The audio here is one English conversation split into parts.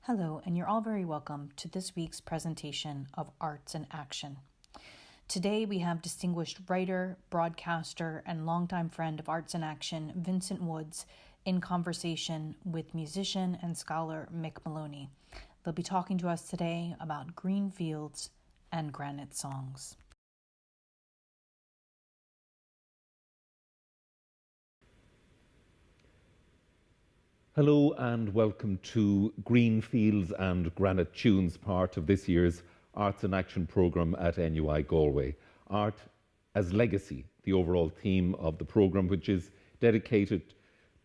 Hello, and you're all very welcome to this week's presentation of Arts in Action. Today we have distinguished writer, broadcaster, and longtime friend of Arts in Action, Vincent Woods, in conversation with musician and scholar Mick Moloney. They'll be talking to us today about green fields and granite songs. Hello and welcome to Green Fields and Granite Tunes, part of this year's Arts in Action programme at NUI Galway. Art as Legacy, the overall theme of the programme, which is dedicated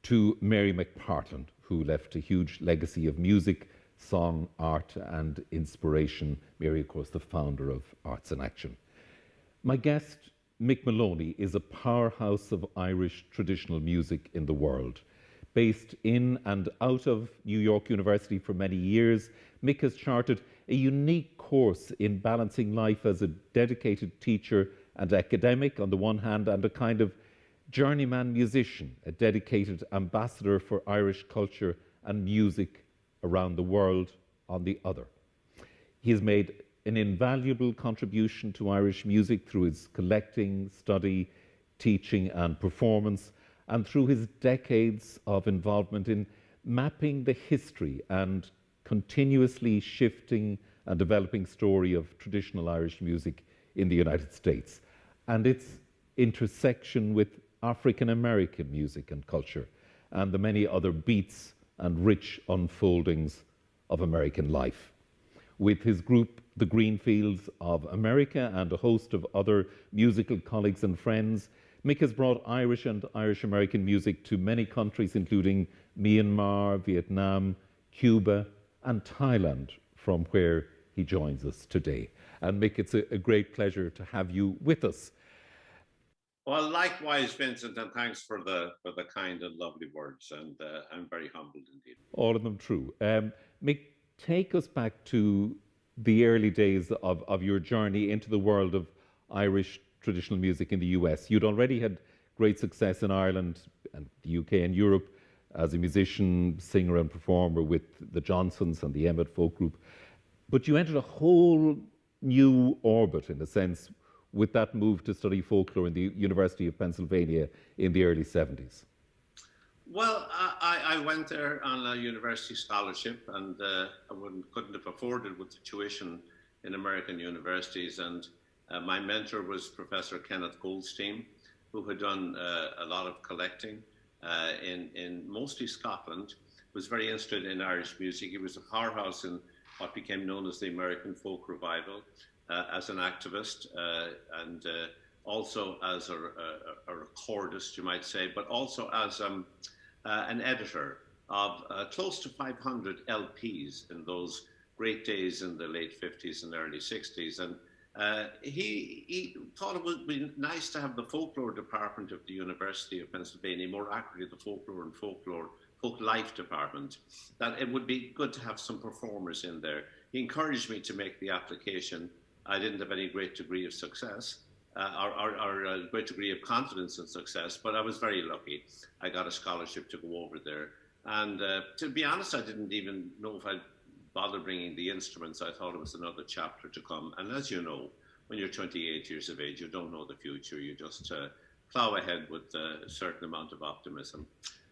to Mary McPartland, who left a huge legacy of music, song, art and inspiration. Mary, of course, the founder of Arts in Action. My guest, Mick Moloney, is a powerhouse of Irish traditional music in the world. Based in and out of New York University for many years, Mick has charted a unique course in balancing life as a dedicated teacher and academic on the one hand, and a kind of journeyman musician, a dedicated ambassador for Irish culture and music around the world on the other. He has made an invaluable contribution to Irish music through his collecting, study, teaching and performance, and through his decades of involvement in mapping the history and continuously shifting and developing story of traditional Irish music in the United States, and its intersection with African American music and culture, and the many other beats and rich unfoldings of American life. With his group, the Green Fields of America, and a host of other musical colleagues and friends, Mick has brought Irish and Irish-American music to many countries, including Myanmar, Vietnam, Cuba, and Thailand, from where he joins us today. And Mick, it's a great pleasure to have you with us. Well, likewise, Vincent, and thanks for the kind and lovely words, and I'm very humbled indeed. All of them true. Mick, take us back to the early days of your journey into the world of Irish traditional music in the US. You'd already had great success in Ireland and the UK and Europe as a musician, singer and performer with the Johnsons and the Emmett folk group. But you entered a whole new orbit, in a sense, with that move to study folklore in the University of Pennsylvania in the early 70s. Well, I went there on a university scholarship, and I couldn't have afforded with the tuition in American universities. And my mentor was Professor Kenneth Goldstein, who had done a lot of collecting in mostly Scotland, was very interested in Irish music. He was a powerhouse in what became known as the American folk revival, as an activist and also as a recordist, you might say, but also as an editor of close to 500 LPs in those great days in the late 50s and early 60s. And he thought it would be nice to have the folklore department of the University of Pennsylvania, more accurately the folklore and folk life department, that it would be good to have some performers in there. He encouraged me to make the application. I didn't have any great degree of success or a great degree of confidence in success, but I was very lucky. I got a scholarship to go over there. And to be honest, I didn't even know if I'd bother bringing the instruments. I thought it was another chapter to come. And as you know, when you're 28 years of age, you don't know the future. You just plow ahead with a certain amount of optimism.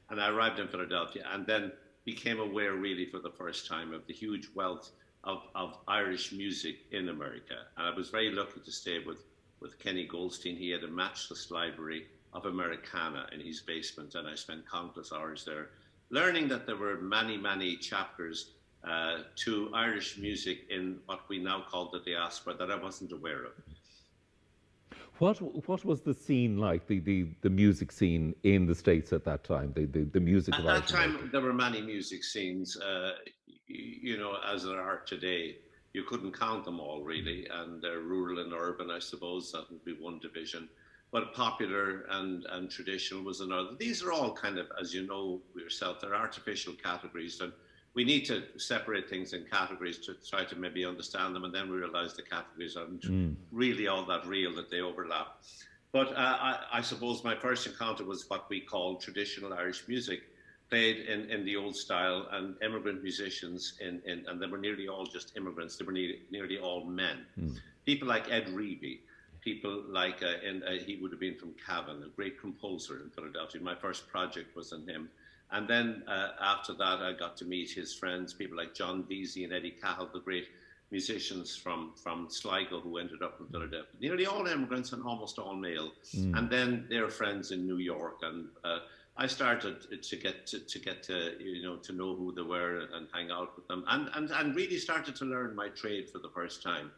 And I arrived in Philadelphia and then became aware really for the first time of the huge wealth of Irish music in America. And I was very lucky to stay with Kenny Goldstein. He had a matchless library of Americana in his basement, and I spent countless hours there learning that there were many, many chapters to Irish music in what we now call the diaspora that I wasn't aware of. What was the scene like, the music scene in the States at that time, the music of Irish? At that time, there were many music scenes, you know, as there are today. You couldn't count them all, really, and they're rural and urban, I suppose. That would be one division. But popular and traditional was another. These are all kind of, as you know yourself, they're artificial categories, and we need to separate things in categories to try to maybe understand them, and then we realize the categories aren't really all that real, that they overlap. But I suppose my first encounter was what we call traditional Irish music. played in the old style, and immigrant musicians, and they were nearly all just immigrants. They were nearly all men. People like Ed Reevy, people like, he would have been from Cavan, a great composer in Philadelphia. My first project was on him. And then after that, I got to meet his friends, people like John Veazey and Eddie Cahill, the great musicians from Sligo who ended up in Philadelphia. Nearly all immigrants and almost all male. And then their friends in New York. And I started to get to know who they were and hang out with them, and really started to learn my trade for the first time.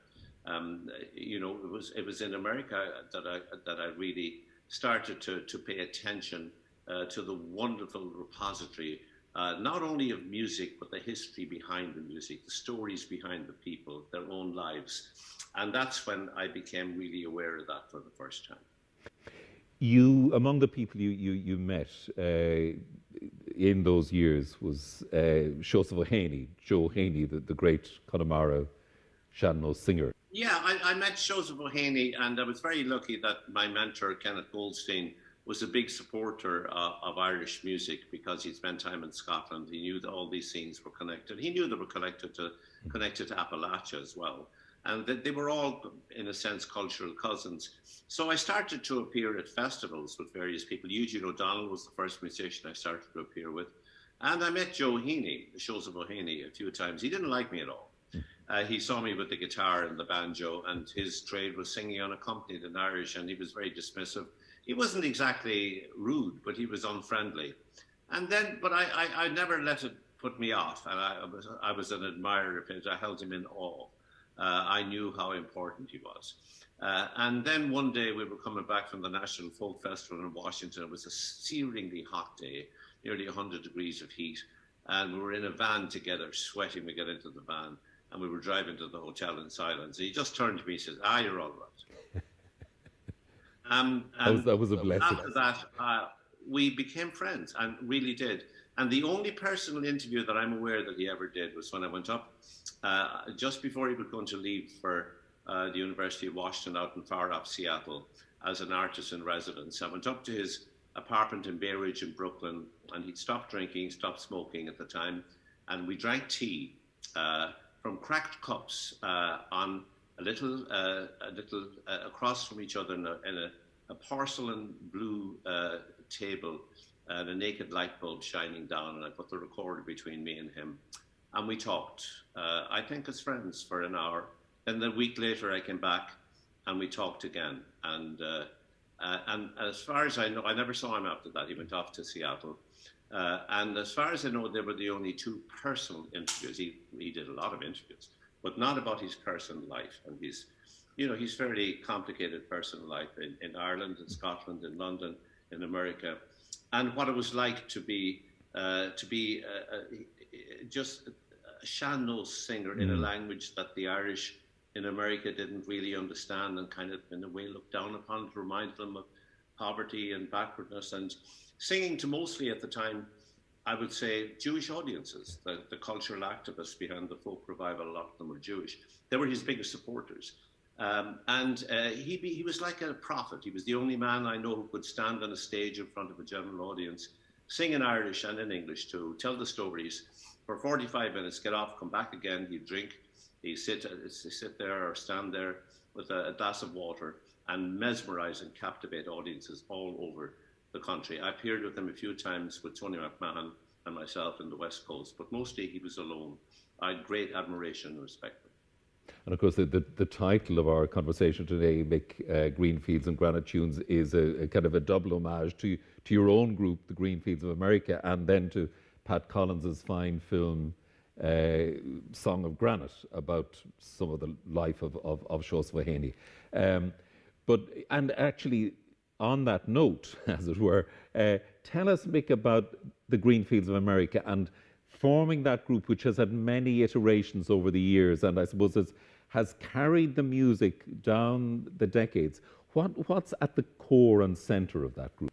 It was in America that I really started to pay attention to the wonderful repository, not only of music, but the history behind the music, the stories behind the people, their own lives. And that's when I became really aware of that for the first time. Among the people you met in those years was Joseph O'Haney, Joe Haney, the great Connemara Shannon singer. Yeah, I met Joseph O'Haney, and I was very lucky that my mentor, Kenneth Goldstein, was a big supporter of Irish music because he spent time in Scotland. He knew that all these scenes were connected. He knew they were connected to Appalachia as well. And they were all, in a sense, cultural cousins. So I started to appear at festivals with various people. Eugene O'Donnell was the first musician I started to appear with. And I met Joe Haney, Joseph O'Haney, a few times. He didn't like me at all. He saw me with the guitar and the banjo, and his trade was singing unaccompanied in Irish, and he was very dismissive. He wasn't exactly rude, but he was unfriendly. And then, but I never let it put me off, and I was an admirer of his. I held him in awe. I knew how important he was. And then one day we were coming back from the National Folk Festival in Washington. It was a searingly hot day, nearly 100 degrees of heat. And we were in a van together, sweating. We got into the van, and we were driving to the hotel in silence. He just turned to me and said, you're all right. That was a blessing. After that, we became friends, and really did. And the only personal interview that I'm aware that he ever did was when I went up, just before he was going to leave for the University of Washington out in far off Seattle as an artist in residence. I went up to his apartment in Bay Ridge in Brooklyn, and he'd stopped drinking, stopped smoking at the time, and we drank tea from cracked cups on a little across from each other in a porcelain blue table, and a naked light bulb shining down, and I put the recorder between me and him, and we talked, I think as friends, for an hour. Then a week later I came back and we talked again, and as far as I know, I never saw him after that. He went off to Seattle, and as far as I know, they were the only two personal interviews. He did a lot of interviews, but not about his personal life, and his fairly complicated personal life in Ireland, in Scotland, in London, in America, and what it was like to be just a sean-nós singer in a language that the Irish in America didn't really understand, and kind of in a way looked down upon, to remind them of poverty and backwardness, and singing to mostly at the time, I would say, Jewish audiences. The cultural activists behind the folk revival, a lot of them were Jewish. They were his biggest supporters. He was like a prophet. He was the only man I know who could stand on a stage in front of a general audience, sing in Irish and in English too, tell the stories for 45 minutes, get off, come back again, he'd drink, he'd sit there or stand there with a glass of water and mesmerize and captivate audiences all over the country. I appeared with him a few times with Tony McMahon and myself in the West Coast, but mostly he was alone. I had great admiration and respect for him. And of course, the title of our conversation today, Mick, Greenfields and Granite Tunes, is a kind of a double homage to your own group, the Greenfields of America, and then to Pat Collins's fine film, Song of Granite, about some of the life of Joseph Haney. And actually, on that note, as it were, tell us, Mick, about the Greenfields of America and forming that group, which has had many iterations over the years, and I suppose has carried the music down the decades. What's at the core and centre of that group?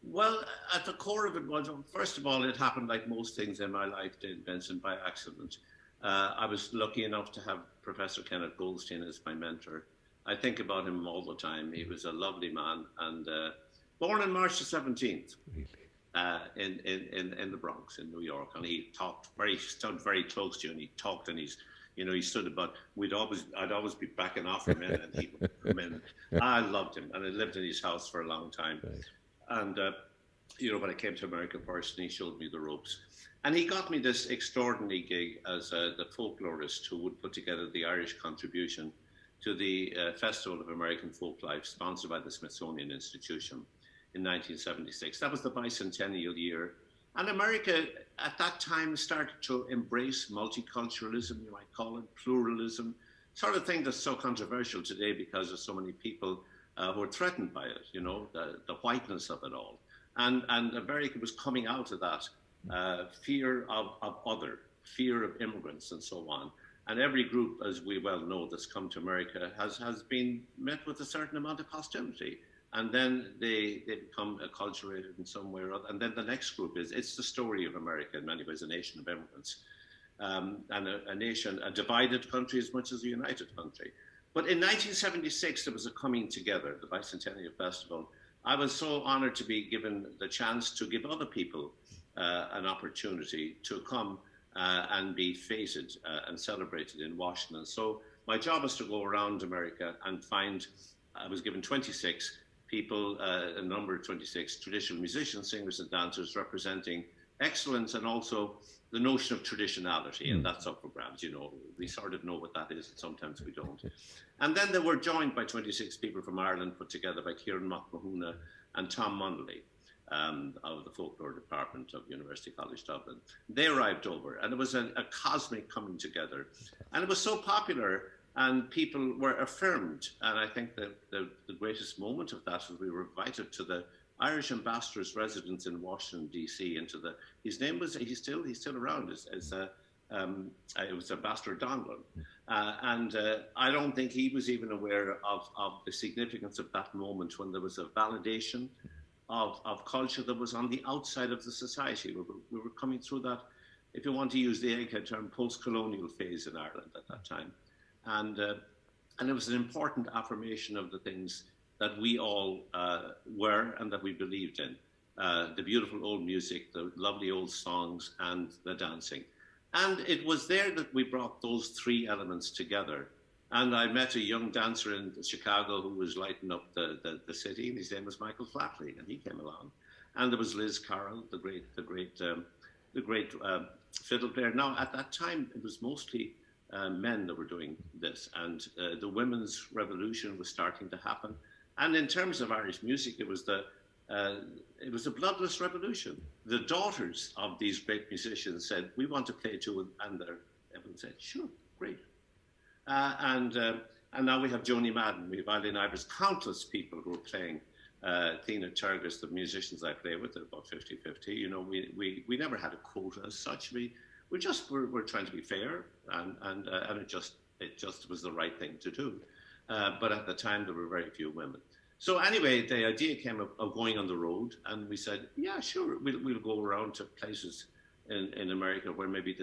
Well, at the core of it was, first of all, it happened like most things in my life did, Vincent, by accident. I was lucky enough to have Professor Kenneth Goldstein as my mentor. I think about him all the time. He was a lovely man, and born on March the 17th. Really? in the Bronx in New York, and he stood very close to you, and he talked, and he stood about. I'd always be backing off him in, and he would come in. I loved him, and I lived in his house for a long time. Right. And when I came to America first, and he showed me the ropes, and he got me this extraordinary gig as the folklorist who would put together the Irish contribution to the Festival of American Folklife, sponsored by the Smithsonian Institution in 1976. That was the bicentennial year. And America at that time started to embrace multiculturalism, you might call it, pluralism, sort of thing that's so controversial today because there's so many people who are threatened by it, the whiteness of it all. And America was coming out of that fear of other, fear of immigrants and so on. And every group, as we well know, that's come to America has been met with a certain amount of hostility. And then they become acculturated in some way or other. And then the next group it's the story of America in many ways, a nation of immigrants. And a divided country as much as a united country. But in 1976, there was a coming together, the Bicentennial Festival. I was so honored to be given the chance to give other people an opportunity to come and be feted and celebrated in Washington. So my job was to go around America and I was given 26 people, a number of 26 traditional musicians, singers and dancers representing excellence and also the notion of traditionality, and that's up for grabs. We sort of know what that is, and sometimes we don't. And then they were joined by 26 people from Ireland, put together by Kieran McMahuna and Tom Munnelly of the Folklore Department of University College Dublin. They arrived over, and it was a cosmic coming together. And it was so popular, and people were affirmed. And I think that the greatest moment of that was we were invited to the Irish ambassador's residence in Washington, D.C. His name was, he's still around, it was Ambassador Donlan. And I don't think he was even aware of the significance of that moment when there was a validation of culture that was on the outside of the society. We were coming through that, if you want to use the egghead term, post-colonial phase in Ireland at that time. And it was an important affirmation of the things that we all were and that we believed in. The beautiful old music, the lovely old songs, and the dancing. And it was there that we brought those three elements together. And I met a young dancer in Chicago who was lighting up the city, and his name was Michael Flatley, and he came along. And there was Liz Carroll, the great fiddle player. Now, at that time, it was mostly men that were doing this, and the women's revolution was starting to happen. And in terms of Irish music, it was a bloodless revolution. The daughters of these great musicians said, "We want to play too," and everyone said, "Sure, great." And now we have Joni Madden, we have Eileen Ivers, countless people who are playing. Tina Turgis, the musicians I play with, are about 50-50. We never had a quota as such. We're trying to be fair, and it just was the right thing to do. But at the time, there were very few women. So anyway, the idea came of going on the road, and we said, yeah, sure, we'll go around to places in America where maybe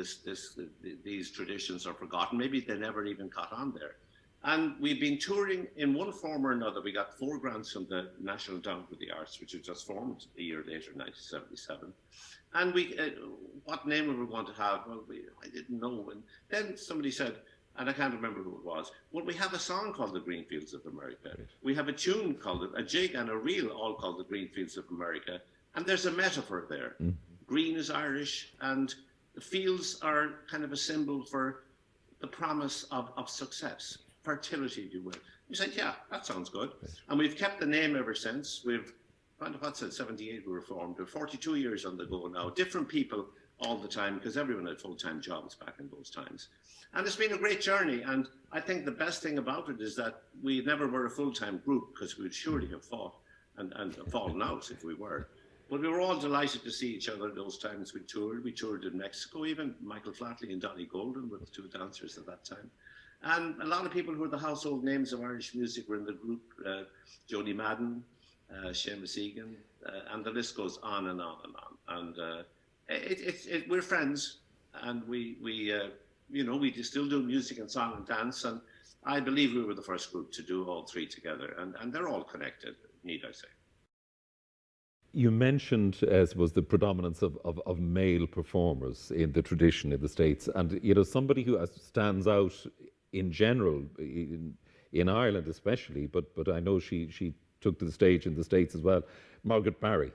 these traditions are forgotten. Maybe they never even caught on there. And we've been touring in one form or another. We got 4 grants from the National Endowment for the Arts, which was just formed a year later, 1977. And what name we were going to have? Well, I didn't know. And then somebody said, and I can't remember who it was, well, we have a song called The Green Fields of America. Right. We have a tune called, a jig and a reel all called The Green Fields of America. And there's a metaphor there. Mm. Green is Irish, and the fields are kind of a symbol for the promise of success, fertility, if you will. We said, yeah, that sounds good. Right. And we've kept the name ever since. We've, what's it, 78 we were formed. We're 42 years on the go now. Different people all the time, because everyone had full-time jobs back in those times. And it's been a great journey. And I think the best thing about it is that we never were a full-time group, because we would surely have fought and fallen out if we were. But we were all delighted to see each other those times we toured. We toured in Mexico, even Michael Flatley and Donnie Golden were the 2 dancers at that time. And a lot of people who were the household names of Irish music were in the group. Joni Madden, Seamus Egan, and the list goes on and on and on. And we're friends, and we still do music and song and dance. And I believe we were the first group to do all 3 together, and they're all connected, need I say. You mentioned, I suppose, the predominance of male performers in the tradition in the States. And, you know, somebody who stands out in general, in Ireland especially, but I know she took to the stage in the States as well, Margaret Barry.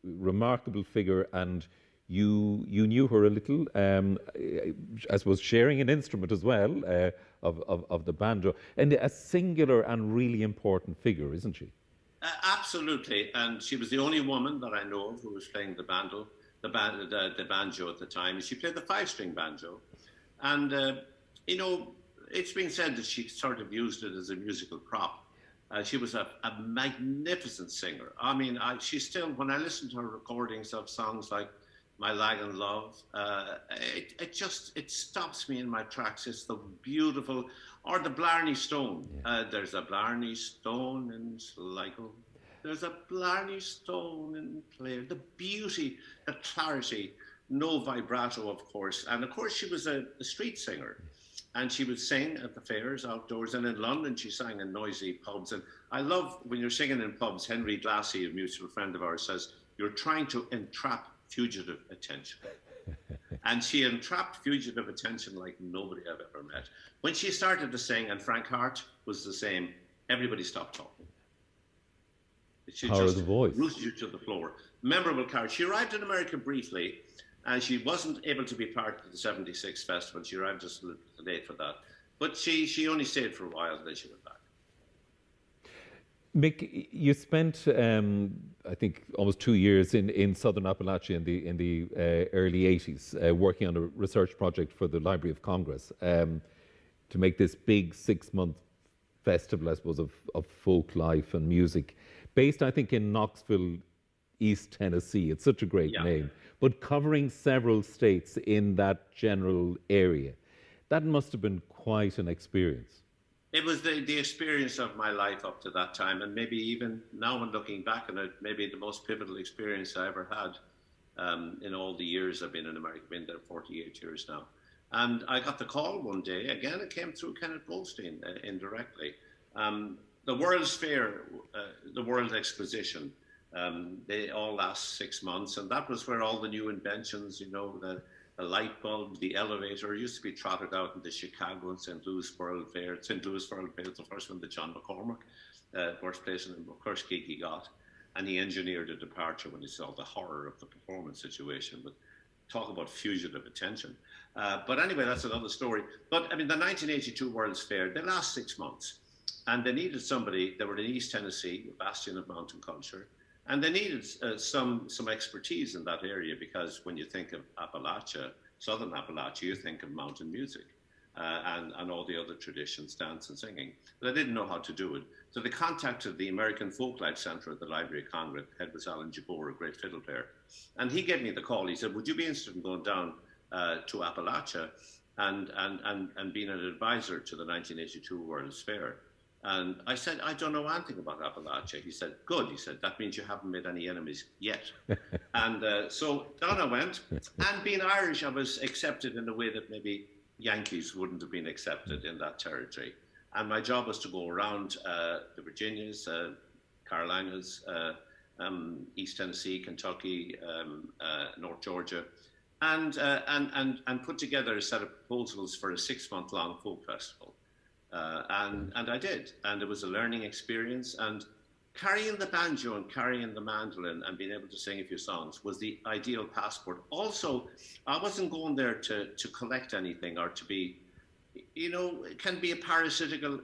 Remarkable figure, and you knew her a little, I suppose, sharing an instrument as well, of the banjo, and a singular and really important figure, isn't she? Absolutely, and she was the only woman that I know of who was playing the banjo, the banjo at the time. She played the five-string banjo, and you know, it's been said that she sort of used it as a musical prop. She was a magnificent singer. I mean, she still, when I listen to her recordings of songs like "My Lagan Love," it stops me in my tracks. It's the beautiful, or the Blarney Stone. There's a Blarney Stone in Sligo. There's a Blarney Stone in Clare. The beauty, the clarity, no vibrato, of course. And of course, she was a street singer. And she would sing at the fairs outdoors. And in London, she sang in noisy pubs. And I love when you're singing in pubs, Henry Glassy, a mutual friend of ours, says, you're trying to entrap fugitive attention. And she entrapped fugitive attention like nobody I've ever met. When she started to sing, and Frank Hart was the same, everybody stopped talking. She Power just of the voice. rooted you to the floor. Memorable character. She arrived in America briefly, and she wasn't able to be part of the 76 festival. She arrived just a little late for that. But she only stayed for a while, and then she went back. Mick, you spent, I think, almost 2 years in southern Appalachia in the early 80s, working on a research project for the Library of Congress to make this big 6-month festival, I suppose, of folk life and music, based, I think, in Knoxville, East Tennessee. It's such a great name, but covering several states in that general area. That must have been quite an experience. It was the experience of my life up to that time, and maybe even now when looking back on it, maybe the most pivotal experience I ever had in all the years I've been in America. I've been there 48 years now. And I got the call one day, again, it came through Kenneth Goldstein indirectly. The World's Fair, the World Exposition, they all last 6 months, and that was where all the new inventions, you know, the light bulb, the elevator, used to be trotted out in the Chicago and St. Louis World Fair. St. Louis World Fair was the first one that John McCormack, first place in the first gig he got. And he engineered a departure when he saw the horror of the performance situation. But talk about fugitive attention. But anyway, that's another story. But I mean, the 1982 World's Fair, they last 6 months. And they needed somebody, they were in East Tennessee, a bastion of mountain culture. And they needed some expertise in that area, because when you think of Appalachia, southern Appalachia, you think of mountain music and all the other traditions, dance and singing. But they didn't know how to do it. So they contacted the American Folklife Center at the Library of Congress. The head was Alan Jabor, a great fiddle player. And he gave me the call. He said, would you be interested in going down to Appalachia and being an advisor to the 1982 World's Fair? And I said, I don't know anything about Appalachia. He said, good. He said, that means you haven't made any enemies yet. And so down I went. And being Irish, I was accepted in a way that maybe Yankees wouldn't have been accepted in that territory. And my job was to go around the Virginias, Carolinas, East Tennessee, Kentucky, North Georgia, and put together a set of proposals for a 6-month-long folk festival. And I did, and it was a learning experience. And carrying the banjo and carrying the mandolin and being able to sing a few songs was the ideal passport. Also, I wasn't going there to collect anything or to be, you know, it can be a parasitical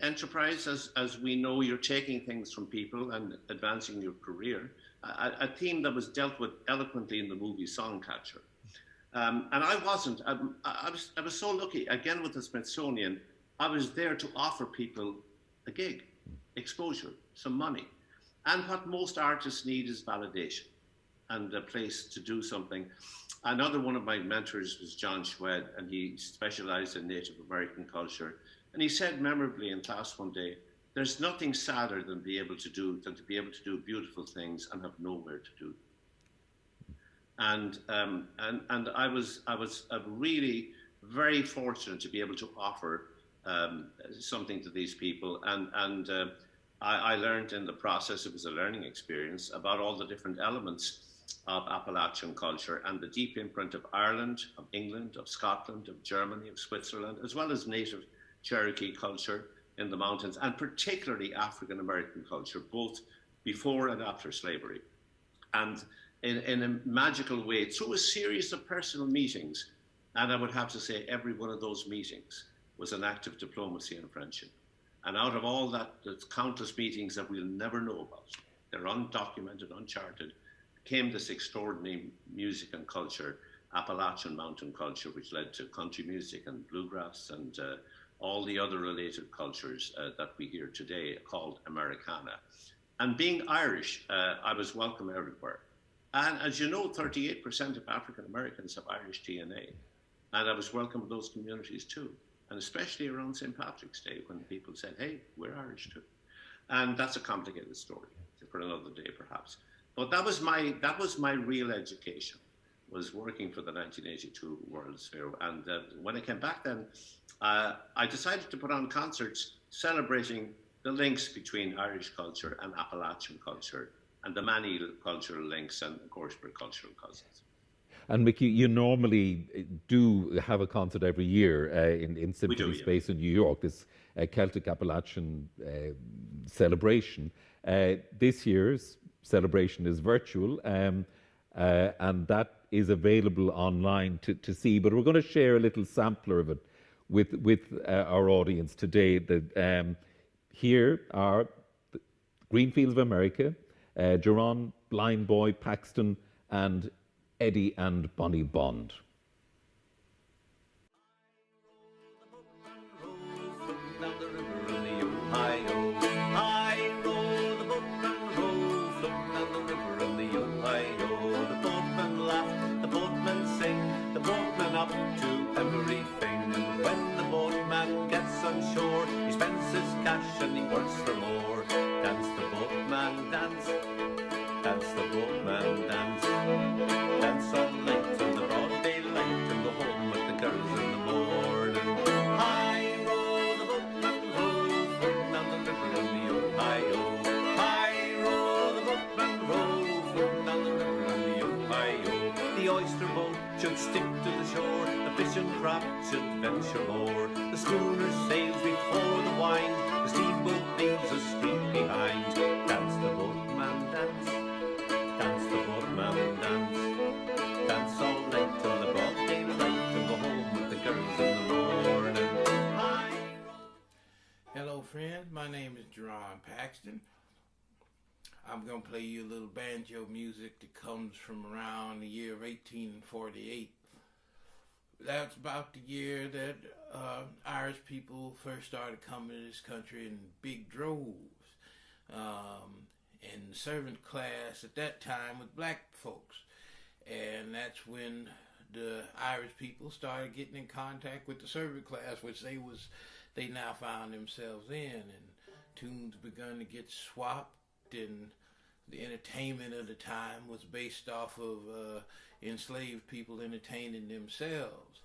enterprise, as we know. You're taking things from people and advancing your career. A theme that was dealt with eloquently in the movie Songcatcher. And I wasn't. I was so lucky, again with the Smithsonian. I was there to offer people a gig, exposure, some money. And what most artists need is validation and a place to do something. Another one of my mentors was John Schwed, and he specialized in Native American culture. And he said memorably in class one day, there's nothing sadder than to be able to do beautiful things and have nowhere to do them. And I was really very fortunate to be able to offer something to these people. And I learned in the process, it was a learning experience, about all the different elements of Appalachian culture and the deep imprint of Ireland, of England, of Scotland, of Germany, of Switzerland, as well as native Cherokee culture in the mountains, and particularly African American culture, both before and after slavery. And in a magical way, through a series of personal meetings, and I would have to say every one of those meetings was an act of diplomacy and friendship. And out of all that, the countless meetings that we'll never know about, they're undocumented, uncharted, came this extraordinary music and culture, Appalachian mountain culture, which led to country music and bluegrass and all the other related cultures that we hear today, called Americana. And being Irish, I was welcome everywhere. And as you know, 38% of African Americans have Irish DNA. And I was welcome in those communities too. And especially around St. Patrick's Day, when people said, hey, we're Irish too. And that's a complicated story for another day, perhaps. But that was my real education, was working for the 1982 World's Fair. And when I came back then, I decided to put on concerts celebrating the links between Irish culture and Appalachian culture, and the many cultural links, and of course, we're cultural cousins. And Mick, you normally do have a concert every year in Symphony Space in New York, this Celtic Appalachian celebration. This year's celebration is virtual, and that is available online to see. But we're going to share a little sampler of it with our audience today. Here are the Greenfields of America, Geron, Blind Boy, Paxton, and Eddie and Bonnie Bond. Up to everything, and when the boatman gets on shore, he spends his cash and he works for more. Dance the boatman, dance, dance the boatman, dance, dance all night till the broad daylight, and go home with the girls in the morning. High row the boatman row, floating down the river in the Ohio. High row the boatman row, floating down the river in the Ohio. The oyster boat should stick to the shore, the fishing craft should venture more. The schooner sails before the wind, the steamboat leaves a street behind. Dance the boatman, dance, dance the boatman, dance, dance all night till the broad daylight, and go home with the girls in the morning. Hello friends, my name is Geron Paxton. I'm going to play you a little banjo music that comes from around the year of 1848. That's about the year that Irish people first started coming to this country in big droves. And the servant class at that time was black folks. And that's when the Irish people started getting in contact with the servant class, which they now found themselves in. And tunes begun to get swapped, and the entertainment of the time was based off of enslaved people entertaining themselves.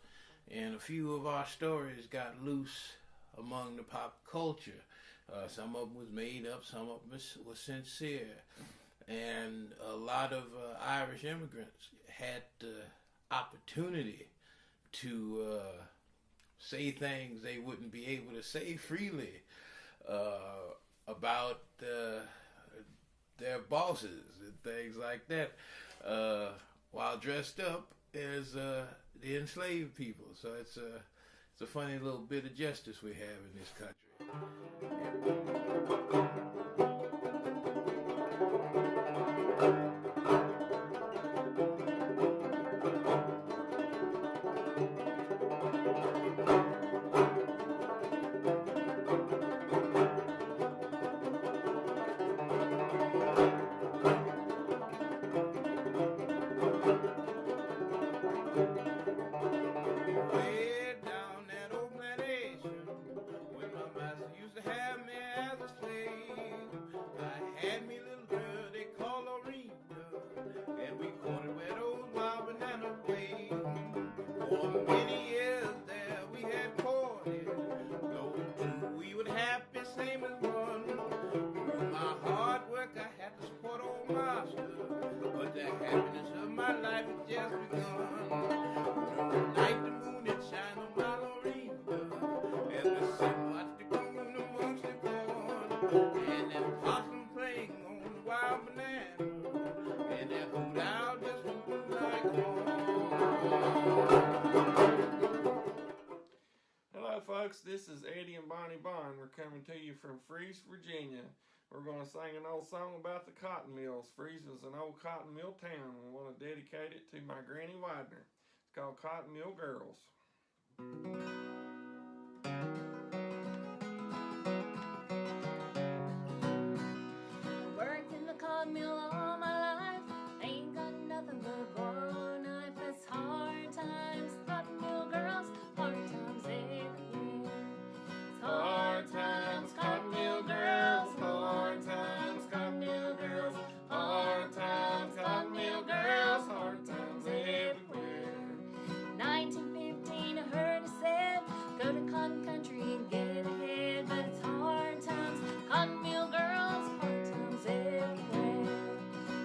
And a few of our stories got loose among the pop culture. Some of them was made up, some of them was sincere. And a lot of Irish immigrants had the opportunity to say things they wouldn't be able to say freely about their bosses and things like that, while dressed up as the enslaved people. So it's a funny little bit of justice we have in this country. Hello folks, this is Eddie and Bonnie Bond. We're coming to you from Freeze, Virginia. We're going to sing an old song about the cotton mills. Freeze was an old cotton mill town. We want to dedicate it to my Granny Widener. It's called Cotton Mill Girls. Worked in the cotton mill all my life. Ain't got nothing but borrow knife. It's hard times, cotton mill girls. Hard times everywhere. It's hard times, cotton mill girls. Hard times, cotton mill girls. Hard times, cotton mill girls. Hard times everywhere. 1915, I heard it said, go to cotton country and get ahead. But it's hard times, cotton mill girls. Hard times everywhere.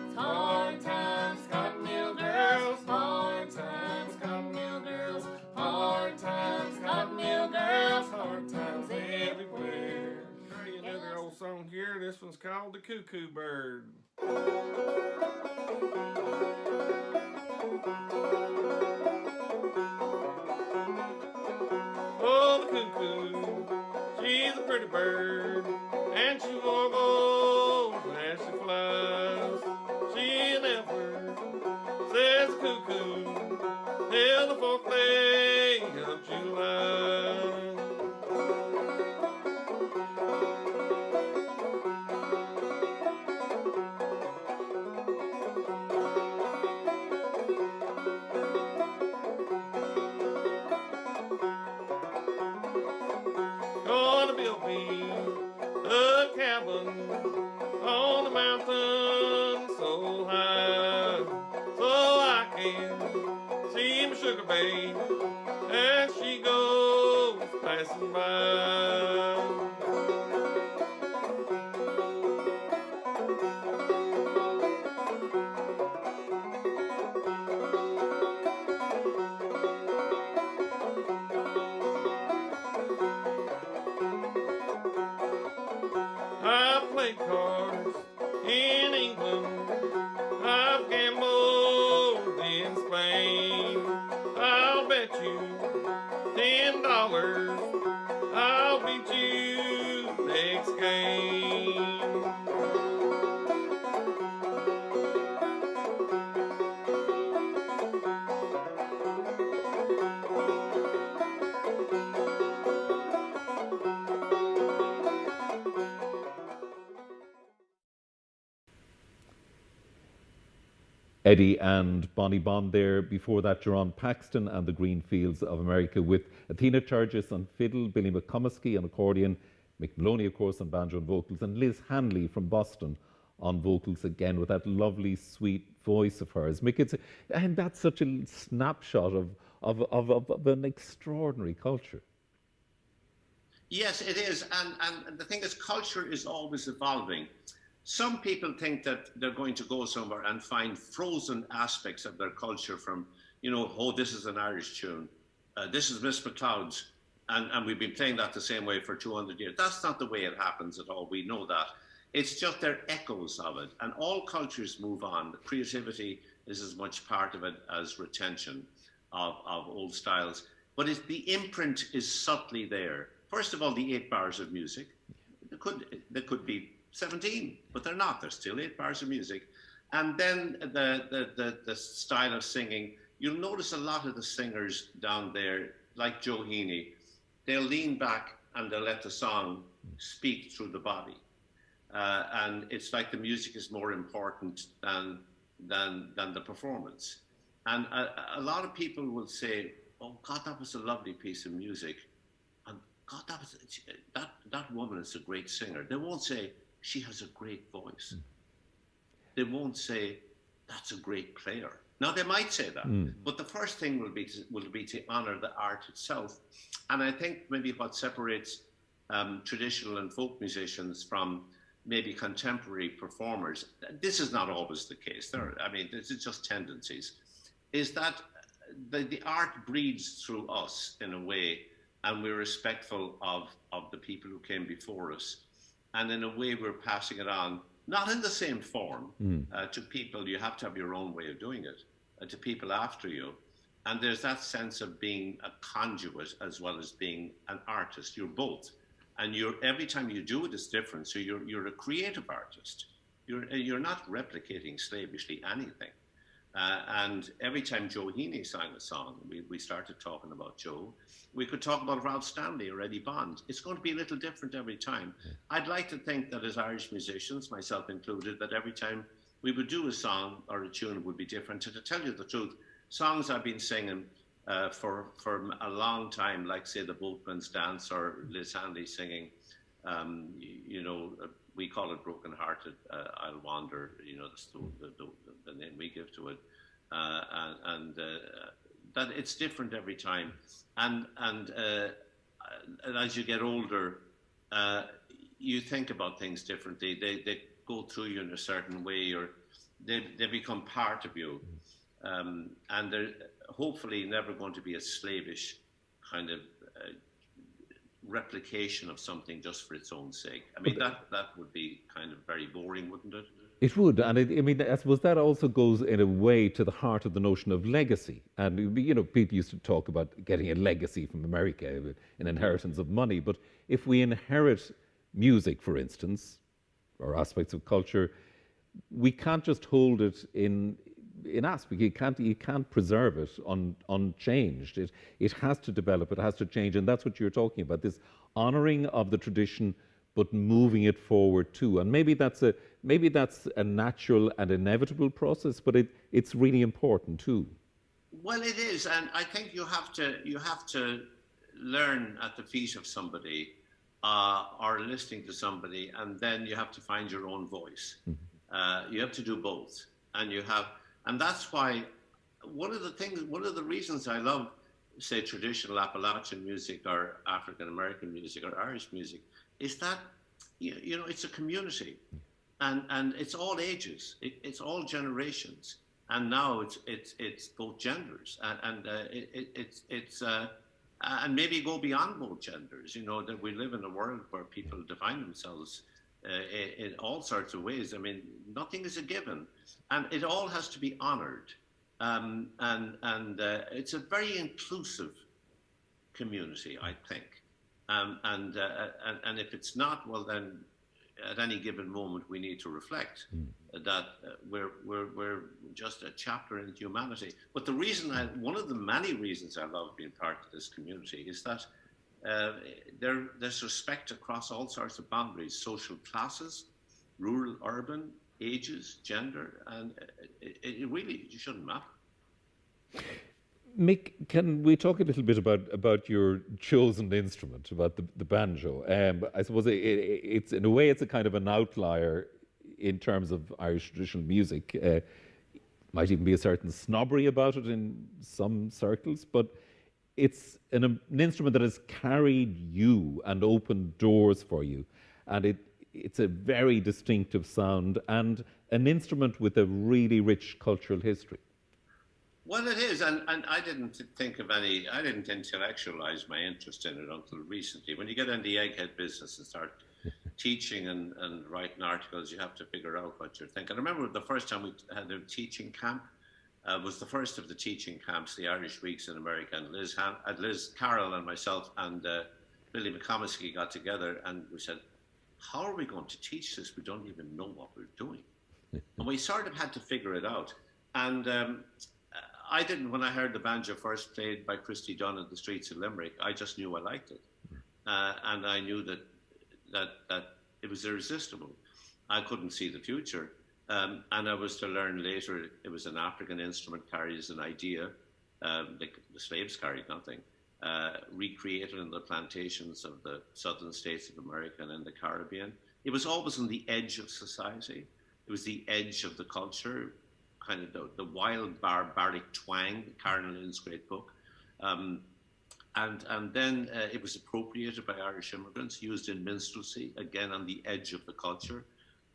It's hard times, cotton mill girls. Hard times, cotton mill girls. Hard times, cotton mill girls. Hard times everywhere. Alright, another old song here. This one's called The Cuckoo Bird. Oh, the cuckoo, she's a pretty bird, and she warbles as she flies. She never says cuckoo till the 4th day of July. Gonna build me a cabin on the mountain so high, so I can see my sugar babe as she goes passing by. I've played cards in England, I've gambled in Spain. I'll bet you $10 I'll beat you next game. Eddie and Bonnie Bond there. Before that, Jerron Paxton and the Green Fields of America with Athena Turgis on fiddle, Billy McComiskey on accordion, Mick Moloney, of course, on banjo and vocals, and Liz Hanley from Boston on vocals again with that lovely, sweet voice of hers. Mick, and that's such a snapshot of an extraordinary culture. Yes, it is. And the thing is, culture is always evolving. Some people think that they're going to go somewhere and find frozen aspects of their culture from, you know, oh, this is an Irish tune. This is Miss McLeod's. And we've been playing that the same way for 200 years. That's not the way it happens at all. We know that. It's just they're echoes of it. And all cultures move on. Creativity is as much part of it as retention of old styles. But the imprint is subtly there. First of all, the 8 bars of music. There could be 17, but they're not. They're still 8 bars of music. And then the style of singing. You'll notice a lot of the singers down there, like Joe Heaney, they'll lean back and they'll let the song speak through the body. And it's like the music is more important than the performance. And a lot of people will say, oh God, that was a lovely piece of music. And God, that woman is a great singer. They won't say, she has a great voice. They won't say, that's a great player. Now, they might say that, but the first thing will be to honor the art itself. And I think maybe what separates traditional and folk musicians from maybe contemporary performers, this is not always the case. This is just tendencies, is that the art breathes through us in a way, and we're respectful of the people who came before us. And in a way, we're passing it on, not in the same form to people. You have to have your own way of doing it, to people after you. And there's that sense of being a conduit as well as being an artist. You're both. And every time you do it, it's different. So you're a creative artist. You're not replicating slavishly anything. And every time Joe Heaney sang a song, we started talking about Joe. We could talk about Ralph Stanley or Eddie Bond. It's going to be a little different every time. I'd like to think that as Irish musicians, myself included, that every time we would do a song or a tune, it would be different. And to tell you the truth, songs I've been singing for a long time, like say the Boatman's Dance or Liz Hanley singing, we call it Broken Hearted, I'll Wander, that's the name we give to it. That it's different every time. And as you get older, you think about things differently. They go through you in a certain way, or they become part of you. And they're hopefully never going to be a slavish kind of replication of something just for its own sake. I mean, that would be kind of very boring, wouldn't it? It would, and I suppose that also goes in a way to the heart of the notion of legacy. And people used to talk about getting a legacy from America, an inheritance of money. But if we inherit music, for instance, or aspects of culture, we can't just hold it in aspect. You can't preserve it unchanged. It has to develop. It has to change, and that's what you're talking about. This honouring of the tradition, but moving it forward too. And maybe that's a natural and inevitable process, but it's really important too. Well, it is, and I think you have to learn at the feet of somebody or listening to somebody, and then you have to find your own voice. You have to do both, and that's why one of the reasons I love, say, traditional Appalachian music or African American music or Irish music is that it's a community, and it's all ages, it's all generations, and now it's both genders, and maybe go beyond both genders. That we live in a world where people define themselves in all sorts of ways. I mean, nothing is a given, and it all has to be honoured. And it's a very inclusive community, I think. And if it's not, well, then at any given moment we need to reflect that we're just a chapter in humanity. But one of the many reasons I love being part of this community is that there's respect across all sorts of boundaries, social classes, rural, urban, ages, gender, and it really shouldn't matter. Mick, can we talk a little bit about your chosen instrument, about the banjo? I suppose it's in a way it's a kind of an outlier in terms of Irish traditional music. Might even be a certain snobbery about it in some circles, but it's an instrument that has carried you and opened doors for you, and it's a very distinctive sound and an instrument with a really rich cultural history. Well, it is, and I didn't intellectualize my interest in it until recently. When you get in the egghead business and start teaching and writing articles, you have to figure out what you're thinking. I remember the first time we had a teaching camp, was the first of the teaching camps, the Irish Weeks in America, and Liz Carroll and myself and Billy McComiskey got together and we said, how are we going to teach this? We don't even know what we're doing. And we sort of had to figure it out. And I didn't, when I heard the banjo first played by Christy Dunn in the streets of Limerick, I just knew I liked it. And I knew that it was irresistible. I couldn't see the future. And I was to learn later it was an African instrument, carries an idea. The slaves carried nothing. Recreated in the plantations of the southern states of America and in the Caribbean. It was always on the edge of society. It was the edge of the culture, kind of the wild barbaric twang, Karen Lynn's great book. And then it was appropriated by Irish immigrants, used in minstrelsy, again on the edge of the culture.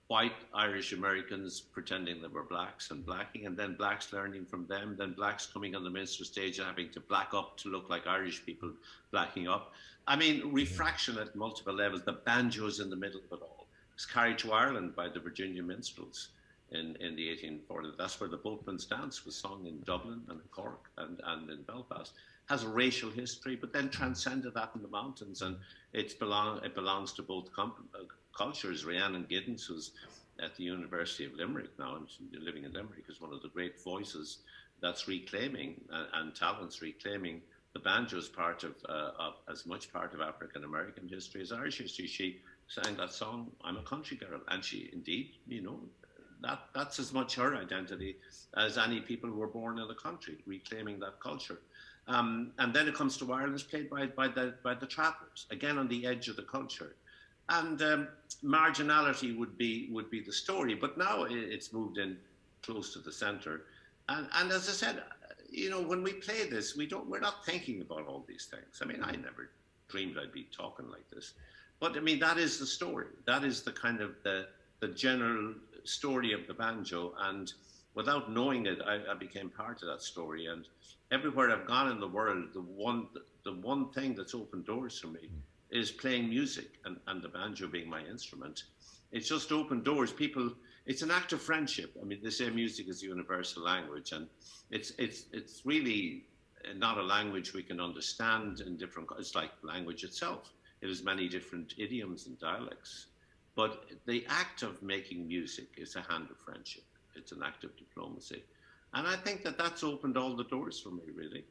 White Irish Americans pretending they were blacks and blacking, and then blacks learning from them, then blacks coming on the minstrel stage and having to black up to look like Irish people blacking up. I mean, refraction at multiple levels. The banjo's in the middle of it all. It was carried to Ireland by the Virginia minstrels. in the 1840s. That's where the boatman's dance was sung in Dublin and in Cork and in Belfast. Has a racial history, but then transcended that in the mountains, and it belongs to both cultures. Rhiannon Giddens, who's at the University of Limerick now, and living in Limerick, is one of the great voices that's reclaiming and talents reclaiming the banjo as part of as much part of African American history as Irish history. She sang that song, "I'm a Country Girl," and she indeed, that's as much her identity as any people who were born in the country, reclaiming that culture. And then it comes to Ireland, it's played by the travellers, again on the edge of the culture. And marginality would be the story, but now it's moved in close to the centre. And as I said, when we play this, we're not thinking about all these things. I mean, I never dreamed I'd be talking like this, but I mean, that is the story. That is the kind of the general story of the banjo, and without knowing it, I became part of that story. And everywhere I've gone in the world, the one thing that's opened doors for me is playing music, and the banjo being my instrument. It's just opened doors. People, it's an act of friendship. I mean, they say music is a universal language, and it's really not a language we can understand in different. It's like language itself. It has many different idioms and dialects, but the act of making music is a hand of friendship. It's an act of diplomacy. And I think that's opened all the doors for me, really.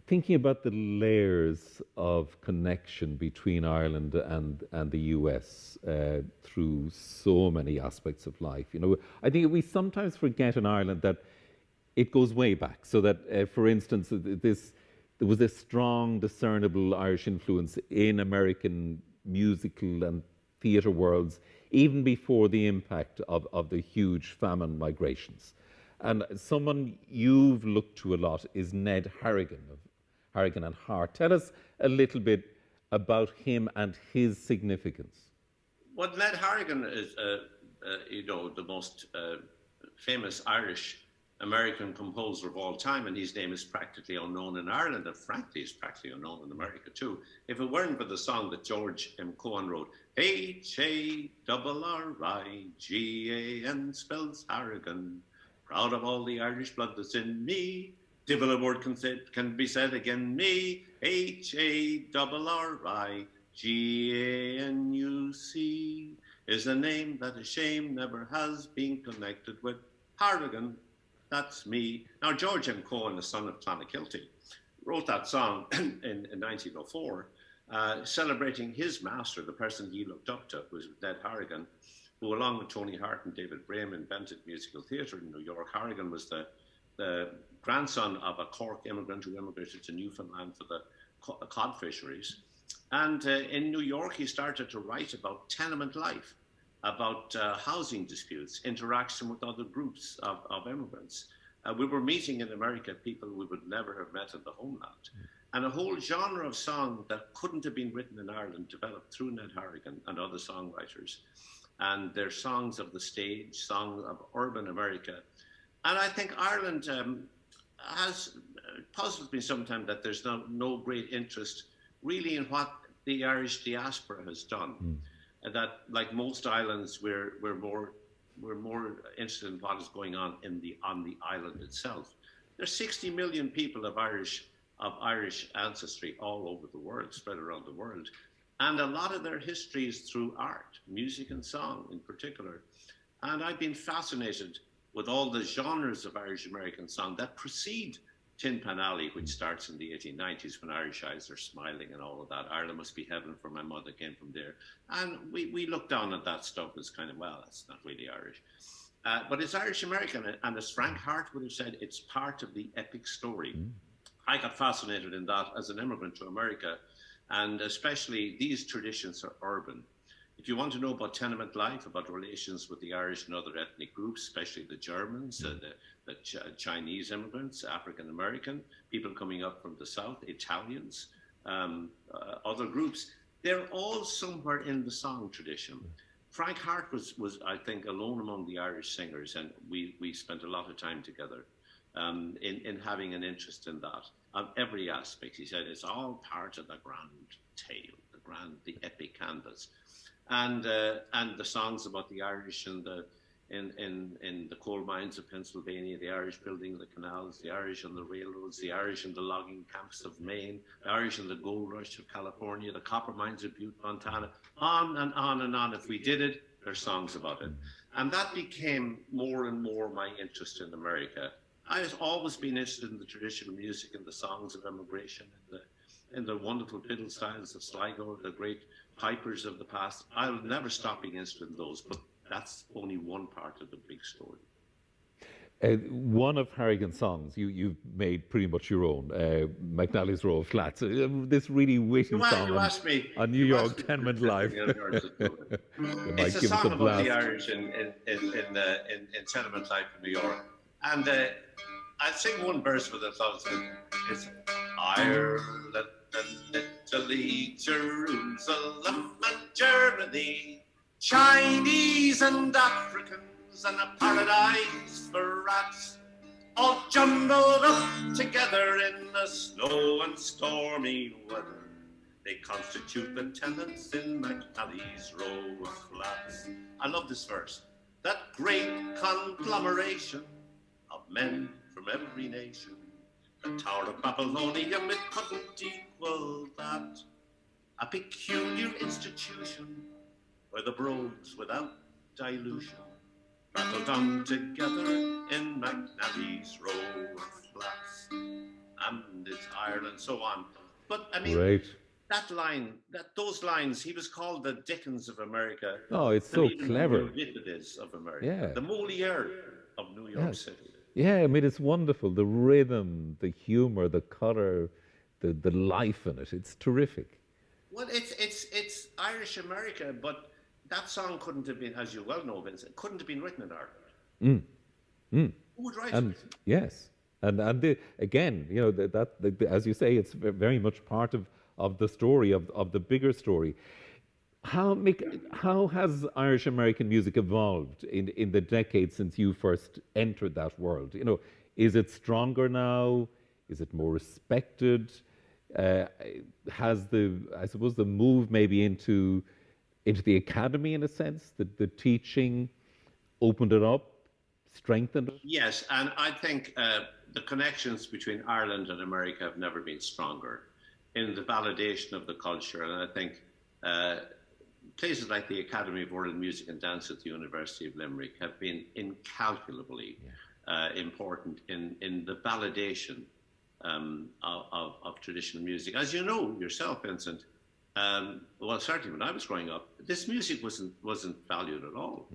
Thinking about the layers of connection between Ireland and the US through so many aspects of life, I think we sometimes forget in Ireland that it goes way back. So that, for instance, there was a strong, discernible Irish influence in American musical and theatre worlds, even before the impact of the huge famine migrations. And someone you've looked to a lot is Ned Harrigan of Harrigan and Hart. Tell us a little bit about him and his significance. Well, Ned Harrigan is, the most famous Irish American composer of all time, and his name is practically unknown in Ireland, and frankly, is practically unknown in America too. If it weren't for the song that George M. Cohan wrote, Harrigan spells Harrigan, proud of all the Irish blood that's in me. Divil a word can be said again, me. Harriganuc is a name that a shame never has been connected with. Harrigan, that's me. Now, George M. Cohan, the son of Clonakilty, wrote that song in 1904, celebrating his master, the person he looked up to, was Ned Harrigan, who, along with Tony Hart and David Brame, invented musical theatre in New York. Harrigan was the grandson of a Cork immigrant who immigrated to Newfoundland for the cod fisheries. And in New York, he started to write about tenement life, about housing disputes, interaction with other groups of immigrants. We were meeting in America people we would never have met in the homeland. And a whole genre of song that couldn't have been written in Ireland developed through Ned Harrigan and other songwriters. And they're songs of the stage, songs of urban America. And I think Ireland has puzzled me sometimes that there's no great interest really in what the Irish diaspora has done. That, like most islands, we're more interested in what is going on on the island itself. There's 60 million people of Irish ancestry all over the world, spread around the world, and a lot of their history is through art, music and song in particular. And I've been fascinated with all the genres of Irish American song that precede Tin Pan Alley, which starts in the 1890s when Irish Eyes Are Smiling and all of that. Ireland Must Be Heaven, for my mother came from there. And we look down at that stuff as kind of, well, that's not really Irish. But it's Irish American, and as Frank Hart would have said, it's part of the epic story. I got fascinated in that as an immigrant to America, and especially these traditions are urban. If you want to know about tenement life, about relations with the Irish and other ethnic groups, especially the Germans, the Chinese immigrants, African American, people coming up from the South, Italians, other groups, they're all somewhere in the song tradition. Frank Hart was I think, alone among the Irish singers, and we spent a lot of time together in having an interest in that, on every aspect. He said it's all part of the grand tale, the epic canvas. and the songs about the Irish and the in the coal mines of Pennsylvania, the Irish building the canals, the Irish on the railroads, the Irish in the logging camps of Maine, the Irish in the gold rush of California, the copper mines of Butte, Montana, on and on and on. If we did it, there's songs about it. And that became more and more my interest in America. I've always been interested in the traditional music and the songs of immigration and the wonderful fiddle styles of Sligo, the great pipers of the past. I'll never stop being interested in those, but that's only one part of the big story. One of Harrigan's songs you've made pretty much your own, McNally's Row of Flats. This really witty song on New York Tenement Life. It's a song about the Irish in Tenement Life in New York. And I'll sing one verse with a thought. It's Ireland and Italy, Jerusalem and Germany, Chinese and Africans and a paradise for rats, all jumbled up together in the snow and stormy weather. They constitute the tenants in McNally's Row of Flats. I love this verse. That great conglomeration of men from every nation, the Tower of Babylonium, it couldn't equal that. A peculiar institution where the brogues without dilution rattled down together in McNally's Row of Flats. And it's Ireland, so on. But I mean, that line, those lines, he was called the Dickens of America. Oh, it's so clever. The wit it is of America. Yeah. The Moliere of New York City. Yeah, I mean, it's wonderful. The rhythm, the humor, the color, the life in it. It's terrific. Well, it's Irish America, but that song couldn't have been, as you well know, Vincent, couldn't have been written in Ireland. Who would write it? Yes. And again, you know, that as you say, it's very much part of the story, of the bigger story. How, Mick, how has Irish American music evolved in the decades since you first entered that world? You know, is it stronger now? Is it more respected? Has I suppose the move maybe into the academy, in a sense, the teaching opened it up, strengthened it? Yes, and I think the connections between Ireland and America have never been stronger in the validation of the culture. And I think places like the Academy of World Music and Dance at the University of Limerick have been incalculably important in the validation of traditional music. As you know yourself, Vincent, well, certainly when I was growing up, this music wasn't valued at all.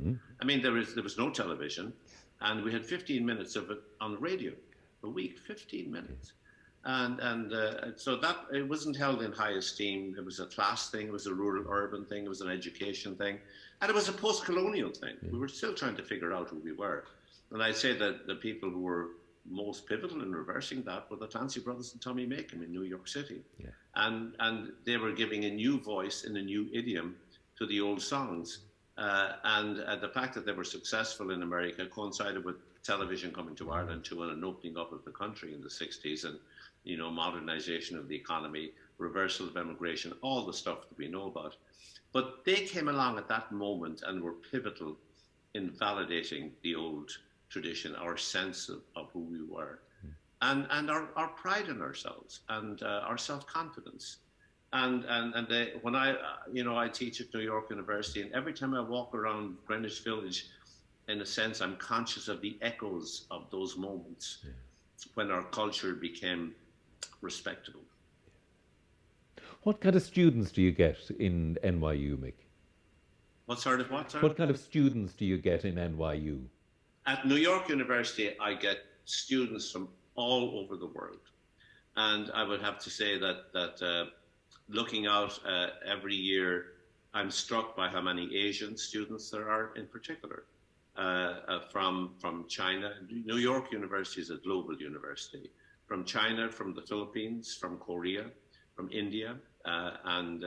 I mean, there was no television, and we had 15 minutes of it on the radio a week, 15 minutes. And so that it wasn't held in high esteem. It was a class thing. It was a rural-urban thing. It was an education thing. And it was a post-colonial thing. We were still trying to figure out who we were. And I'd say that the people who were most pivotal in reversing that were the Clancy Brothers and Tommy Makem in New York City. Yeah. And they were giving a new voice in a new idiom to the old songs. And the fact that they were successful in America coincided with television coming to Ireland too, and an opening up of the country in the 60s, and you know, modernization of the economy, reversal of immigration, all the stuff that we know about. But they came along at that moment and were pivotal in validating the old tradition, our sense of who we were, and our pride in ourselves, and our self-confidence. And when I teach at New York University, and every time I walk around Greenwich Village, in a sense, I'm conscious of the echoes of those moments when our culture became respectable. What kind of students do you get in NYU, Mick? What sort of what? What kind of students do you get in NYU? At New York University, I get students from all over the world. And I would have to say that looking out every year, I'm struck by how many Asian students there are in particular. From China. New York University is a global university. From China, from the Philippines, from Korea, from India, and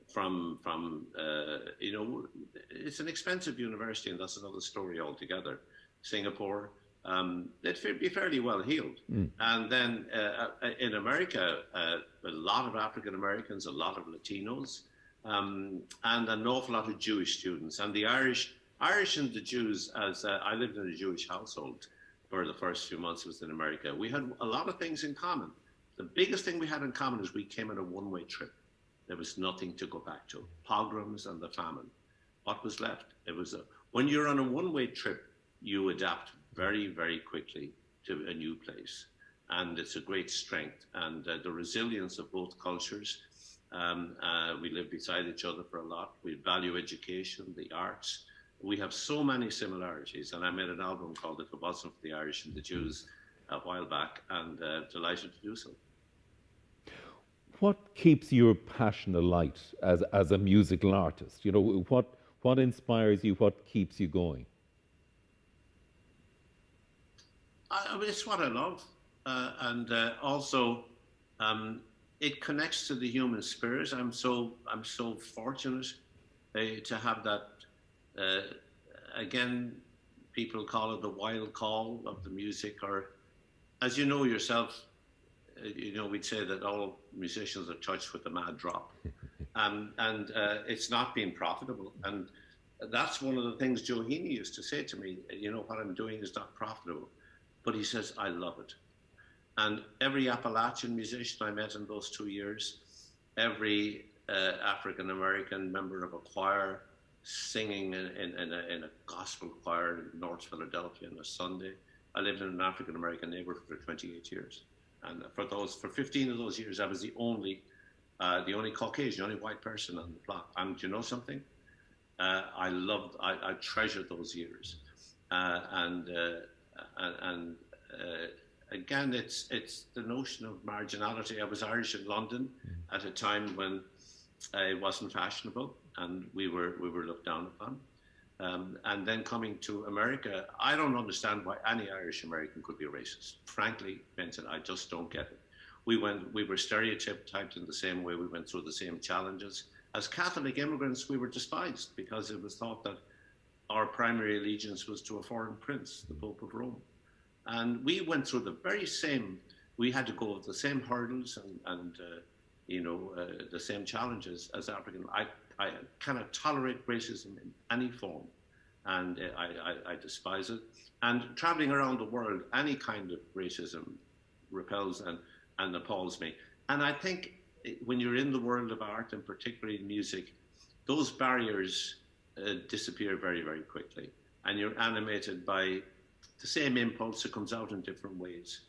from it's an expensive university, and that's another story altogether. Singapore, they'd be fairly well heeled. And then in America, a lot of African Americans, a lot of Latinos, and an awful lot of Jewish students. And the Irish and the Jews, as I lived in a Jewish household for the first few months I was in America, we had a lot of things in common. The biggest thing we had in common is we came on a one-way trip. There was nothing to go back to. Pogroms and the famine. What was left? When you're on a one-way trip, you adapt very, very quickly to a new place. And it's a great strength. And the resilience of both cultures. We live beside each other for a lot. We value education, the arts. We have so many similarities. And I made an album called If It Wasn't for the Irish and the Jews a while back, and delighted to do so. What keeps your passion alight as a musical artist? You know, what inspires you? What keeps you going? I mean, it's what I love, and also it connects to the human spirit. I'm so fortunate to have that. Again, people call it the wild call of the music, or as you know yourself, you know, we'd say that all musicians are touched with a mad drop, and it's not been profitable. And that's one of the things Joe Heaney used to say to me. You know, what I'm doing is not profitable, but he says I love it. And every Appalachian musician I met in those 2 years, every African American member of a choir singing in a gospel choir in North Philadelphia on a Sunday. I lived in an African American neighborhood for 28 years. And for 15 of those years, I was the only Caucasian, only white person on the block. And you know something? I treasured those years. Again, it's the notion of marginality. I was Irish in London at a time when it wasn't fashionable, and we were looked down upon. And then coming to America, I don't understand why any Irish American could be racist. Frankly, Vincent, I just don't get it. We were stereotyped in the same way. We went through the same challenges. As Catholic immigrants, we were despised because it was thought that our primary allegiance was to a foreign prince, the Pope of Rome. And we went through the very same, we had to go with the same hurdles and the same challenges as African. I cannot tolerate racism in any form, and I despise it. And traveling around the world, any kind of racism repels and appalls me. And I think when you're in the world of art, and particularly music, those barriers disappear very, very quickly. And you're animated by the same impulse that comes out in different ways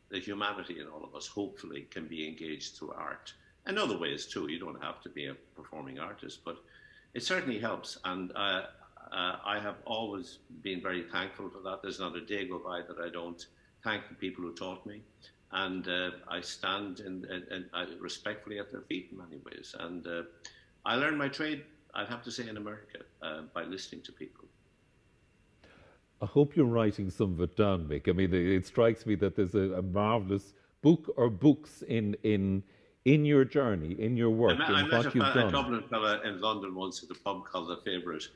the humanity in all of us hopefully can be engaged through art. And other ways too. You don't have to be a performing artist, but it certainly helps. And I have always been very thankful for that. There's not a day go by that I don't thank the people who taught me. And I stand respectfully at their feet in many ways. And I learned my trade, I'd have to say, in America by listening to people. I hope you're writing some of it down, Mick. I mean, it strikes me that there's a marvellous book or books in your journey, in your work, I in met what you've done. a Dublin fella in London once at a pub called The Favourite,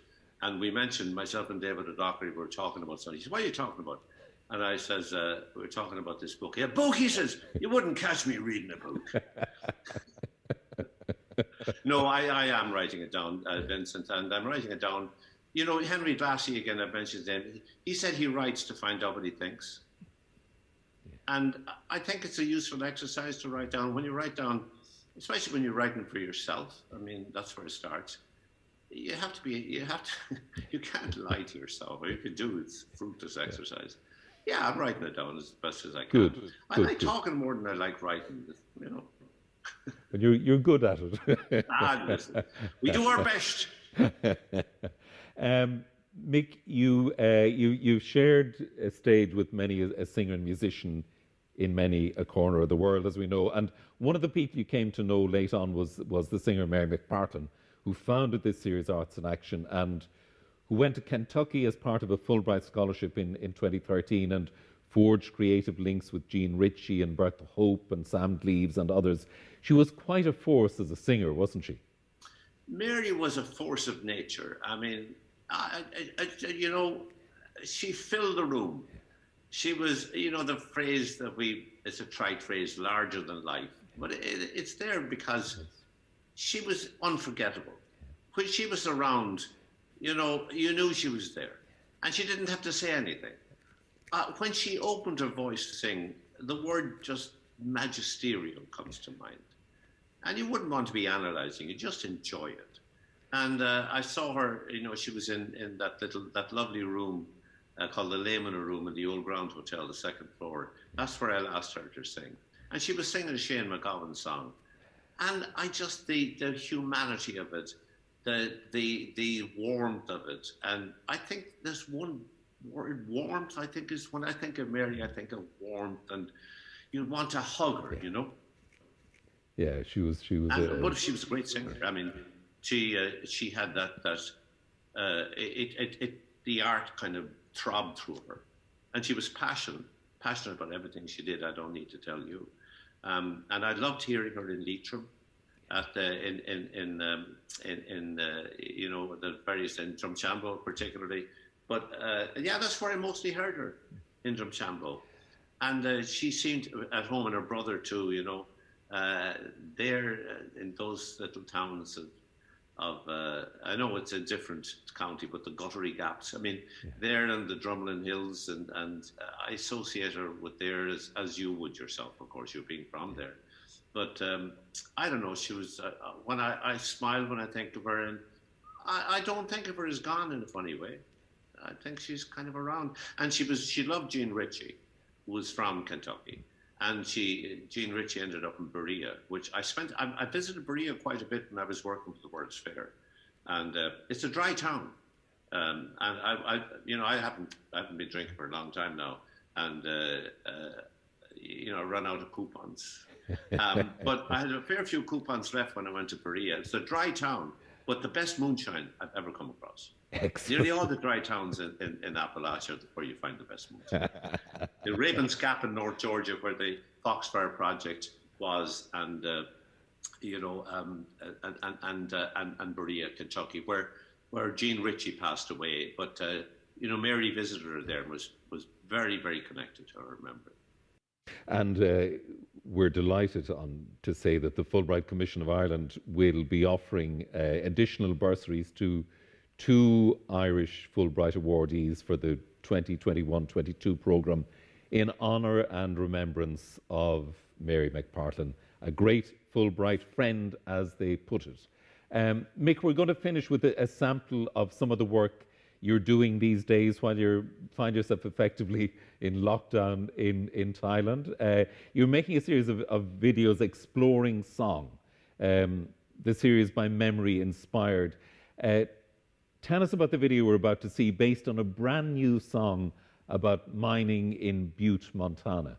and we mentioned, myself and David O'Doherty were talking about something. He said, "What are you talking about?" And I says, "We're talking about this book." "Yeah, book," he says. "You wouldn't catch me reading a book." No, I am writing it down, Vincent, and I'm writing it down. You know, Henry Glassy, again, I've mentioned his name. He said he writes to find out what he thinks. And I think it's a useful exercise to write down. When you write down, especially when you're writing for yourself, I mean, that's where it starts. You can't lie to yourself. Or you can do it's fruitless exercise. Yeah, I'm writing it down as best as I can. Good. I like talking more than I like writing, you know. And you're good at it. Listen, we do our best. Mick, you've shared a stage with many a singer and musician in many a corner of the world, as we know. And one of the people you came to know late on was the singer Mary McPartlin, who founded this series, Arts in Action, and who went to Kentucky as part of a Fulbright scholarship in 2013 and forged creative links with Jean Ritchie and Bertha Hope and Sam Gleaves and others. She was quite a force as a singer, wasn't she? Mary was a force of nature. I mean, you know, she filled the room. She was, you know, the phrase that it's a trite phrase, larger than life. but it's there because she was unforgettable. When she was around, you know, you knew she was there, and she didn't have to say anything. When she opened her voice to sing, the word just magisterial comes to mind. And you wouldn't want to be analysing, you just enjoy it. And I saw her, you know, she was in that lovely room called the Layman Room in the Old Ground Hotel, the second floor. That's where I asked her to sing. And she was singing a Shane MacGowan song. And I just, the humanity of it, the warmth of it. And I think there's one word, warmth, I think is, when I think of Mary, I think of warmth, and you want to hug her, you know? Yeah, she was. But she was a great singer. I mean, she had the art kind of throbbed through her, and she was passionate about everything she did. I don't need to tell you. And I loved hearing her in Leitrim, you know, the various, in Drumshanbo particularly. But yeah, that's where I mostly heard her, in Drumshanbo. And she seemed at home, and her brother too, you know, there in those little towns of I know it's a different county, but the Guttery Gaps. I mean, there and the Drumlin Hills, and I associate her with there as you would yourself, of course, you being from there. But I don't know, she was, when I smile when I think of her, and I don't think of her as gone in a funny way. I think she's kind of around. And she loved Jean Ritchie, who was from Kentucky. And Jean Ritchie ended up in Berea, which I visited Berea quite a bit when I was working for the World's Fair. And it's a dry town. And you know, I haven't been drinking for a long time now. And, you know, I run out of coupons. But I had a fair few coupons left when I went to Berea. It's a dry town, but the best moonshine I've ever come across. Excellent. Nearly all the dry towns in Appalachia where you find the best moonshine. The Ravens Gap in North Georgia, where the Foxfire Project was, and you know, and Berea, Kentucky, where Jean Ritchie passed away. But you know, Mary visited her there and was very, very connected to her memory. And we're delighted to say that the Fulbright Commission of Ireland will be offering additional bursaries to 2 Irish Fulbright awardees for the 2021-22 programme in honour and remembrance of Mary McPartlin, a great Fulbright friend, as they put it. Mick, we're going to finish with a sample of some of the work you're doing these days while you find yourself effectively in lockdown in Thailand. You're making a series of videos exploring song, the series by Memory Inspired. Tell us about the video we're about to see, based on a brand new song about mining in Butte, Montana.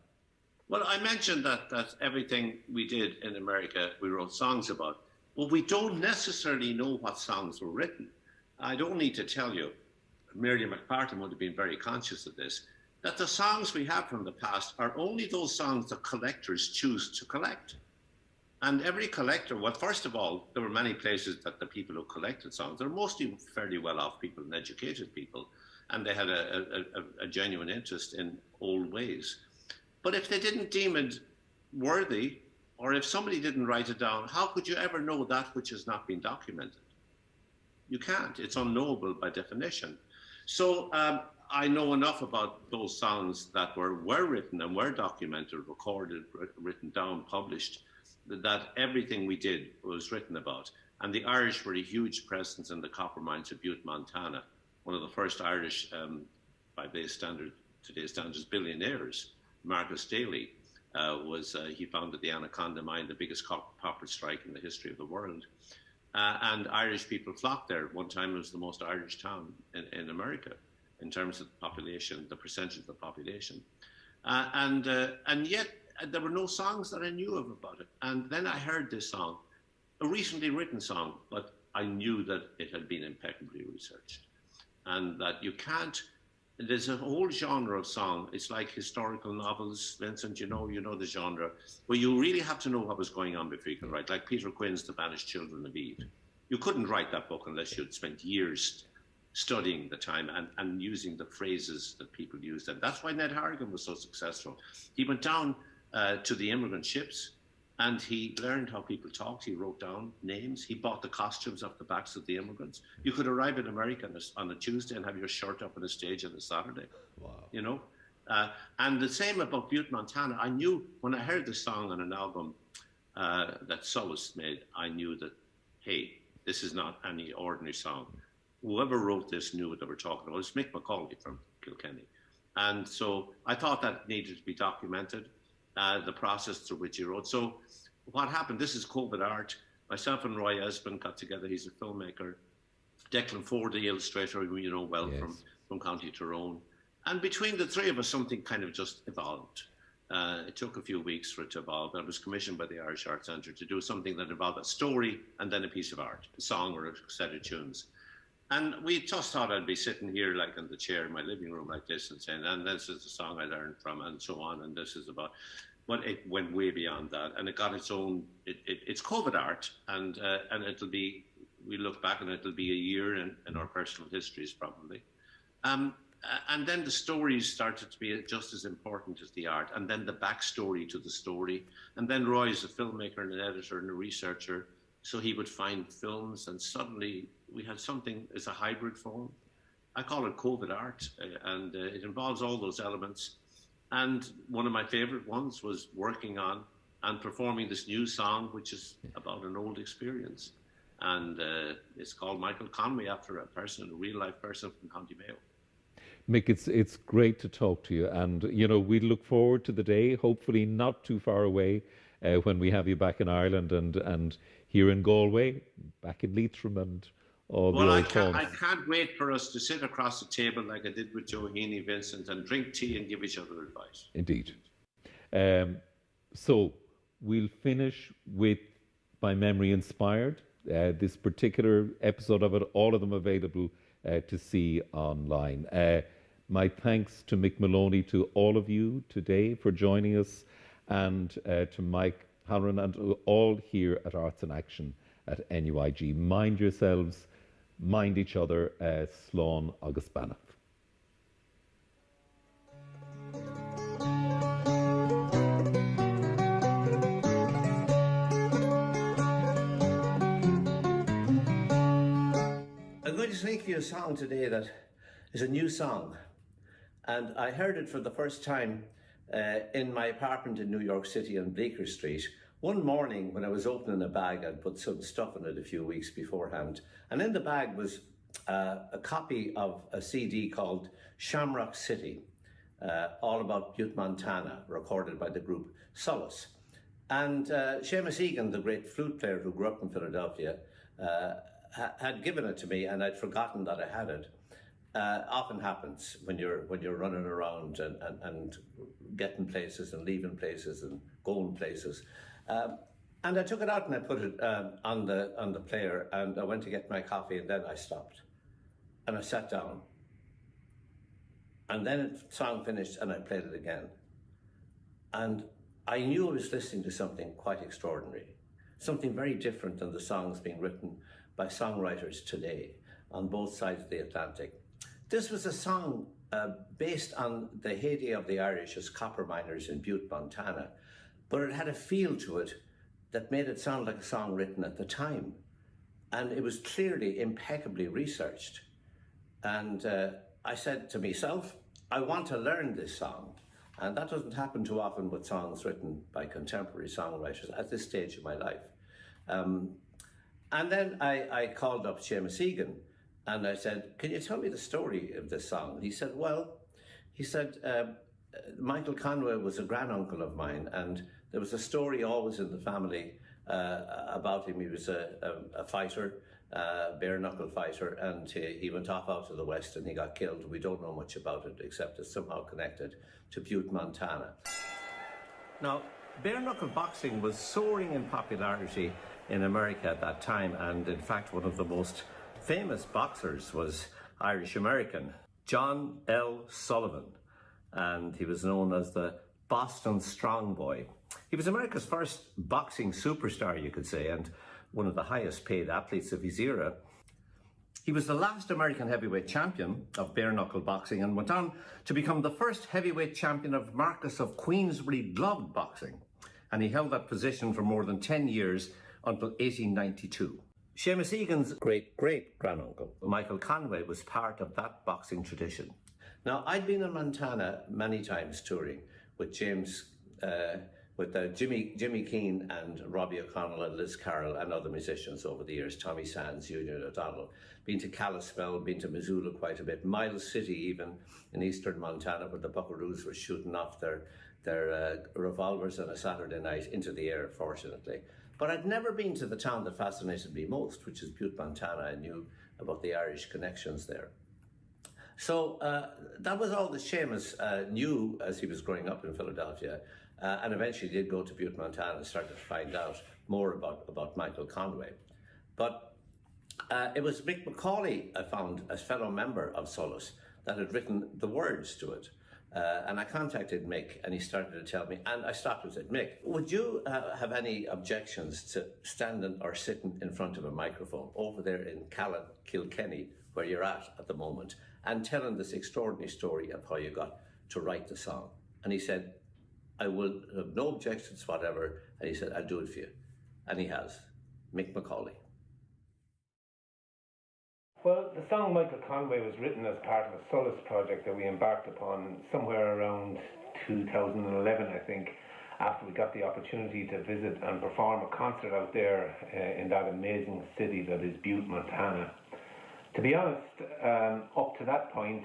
Well, I mentioned that everything we did in America, we wrote songs about, but we don't necessarily know what songs were written. I don't need to tell you, Mary McPartlin would have been very conscious of this, that the songs we have from the past are only those songs that collectors choose to collect. And every collector, well, first of all, there were many places that the people who collected songs, they're mostly fairly well-off people and educated people, and they had a genuine interest in old ways. But if they didn't deem it worthy, or if somebody didn't write it down, how could you ever know that which has not been documented? You can't. It's unknowable by definition. So I know enough about those songs that were written and were documented, recorded, written down, published, that everything we did was written about. And the Irish were a huge presence in the copper mines of Butte, Montana. One of the first Irish, by today's standards, billionaires, Marcus Daly, he founded the Anaconda mine, the biggest copper strike in the history of the world. And Irish people flocked there. One time it was the most Irish town in America in terms of the population, the percentage of the population. And yet there were no songs that I knew of about it. And then I heard this song, a recently written song, but I knew that it had been impeccably researched. And that you can't, there's a whole genre of song. It's like historical novels, Vincent, you know the genre, where you really have to know what was going on before you can write, like Peter Quinn's The Banished Children of Eve. You couldn't write that book unless you'd spent years studying the time and using the phrases that people used. And that's why Ned Harrigan was so successful. He went down to the immigrant ships And he learned how people talked. He wrote down names. He bought the costumes off the backs of the immigrants. You could arrive in America on a Tuesday and have your shirt up on a stage on a Saturday. Wow. You know? And the same about Butte, Montana. I knew when I heard the song on an album that Solace made, I knew that, hey, this is not any ordinary song. Whoever wrote this knew what they were talking about. It's Mick Moloney from Kilkenny. And so I thought that needed to be documented, the process through which he wrote. So what happened, this is COVID art. Myself and Roy Esmond got together. He's a filmmaker. Declan Ford, the illustrator, who you know well, yes, from County Tyrone. And between the three of us, something kind of just evolved. It took a few weeks for it to evolve. I was commissioned by the Irish Arts Centre to do something that involved a story and then a piece of art, a song or a set of tunes. And we just thought I'd be sitting here like in the chair in my living room like this and saying, and this is the song I learned from, and so on, and this is about, but it went way beyond that, and it got its own, it's COVID art, and it'll be, we look back and it'll be a year in our personal histories probably. And then the stories started to be just as important as the art, and then the backstory to the story. And then Roy's a filmmaker and an editor and a researcher, so he would find films, and suddenly we had something as a hybrid form. I call it COVID art, and it involves all those elements. And one of my favorite ones was working on and performing this new song, which is about an old experience. And it's called Michael Conway, after a person, a real life person from County Mayo. Mick, it's great to talk to you, and you know, we look forward to the day, hopefully not too far away, when we have you back in Ireland and here in Galway, back in Leitrim and all the old homes. I can't wait for us to sit across the table like I did with Joe Heaney, Vincent, and drink tea and give each other advice. Indeed. So we'll finish with By Memory Inspired. This particular episode of it, all of them available to see online. My thanks to Mick Moloney, to all of you today for joining us, and to Mike Halloran and to all here at Arts in Action at NUIG. Mind yourselves, mind each other, Slán agus Banach. I'm going to sing for you a song today that is a new song, and I heard it for the first time in my apartment in New York City on Bleecker Street. One morning when I was opening a bag, I'd put some stuff in it a few weeks beforehand, and in the bag was a copy of a CD called Shamrock City, all about Butte, Montana, recorded by the group Solace. And Seamus Egan, the great flute player who grew up in Philadelphia, had given it to me, and I'd forgotten that I had it. Often happens when you're running around and getting places and leaving places and going places. And I took it out and I put it on the player, and I went to get my coffee, and then I stopped and I sat down, and then the song finished and I played it again, and I knew I was listening to something quite extraordinary, something very different than the songs being written by songwriters today on both sides of the Atlantic. This was a song based on the heyday of the Irish as copper miners in Butte, Montana, but it had a feel to it that made it sound like a song written at the time. And it was clearly impeccably researched. And I said to myself, I want to learn this song. And that doesn't happen too often with songs written by contemporary songwriters at this stage of my life. And then I called up Seamus Egan, and I said, can you tell me the story of this song? And he said, Michael Conway was a granduncle of mine, and there was a story always in the family about him. He was a fighter, bare knuckle fighter, and he went off out to the west and he got killed. We don't know much about it, except it's somehow connected to Butte, Montana. Now, bare knuckle boxing was soaring in popularity in America at that time, and in fact one of the most famous boxers was Irish-American John L. Sullivan, and he was known as the Boston Strong Boy. He was America's first boxing superstar, you could say, and one of the highest paid athletes of his era. He was the last American heavyweight champion of bare knuckle boxing and went on to become the first heavyweight champion of Marquess of Queensberry gloved boxing. and he held that position for more than 10 years until 1892. Seamus Egan's great-great-granduncle, Michael Conway, was part of that boxing tradition. Now, I'd been in Montana many times touring with Jimmy Keane and Robbie O'Connell and Liz Carroll and other musicians over the years, Tommy Sands, Union O'Donnell. Been to Kalispell, been to Missoula quite a bit, Miles City even in eastern Montana, where the Buckaroos were shooting off their revolvers on a Saturday night into the air, fortunately. But I'd never been to the town that fascinated me most, which is Butte, Montana. I knew about the Irish connections there. So that was all that Seamus knew as he was growing up in Philadelphia, and eventually did go to Butte, Montana, and started to find out more about Michael Conway. But it was Mick Moloney, I found, a fellow member of Solace, that had written the words to it. And I contacted Mick, and he started to tell me, and I stopped and said, Mick, would you have any objections to standing or sitting in front of a microphone over there in Kilkenny, where you're at the moment, and telling this extraordinary story of how you got to write the song? And he said, I will have no objections whatever, and he said, I'll do it for you. And he has. Mick Moloney. Well, the song Michael Conway was written as part of a Solace project that we embarked upon somewhere around 2011, I think, after we got the opportunity to visit and perform a concert out there in that amazing city that is Butte, Montana. To be honest, up to that point,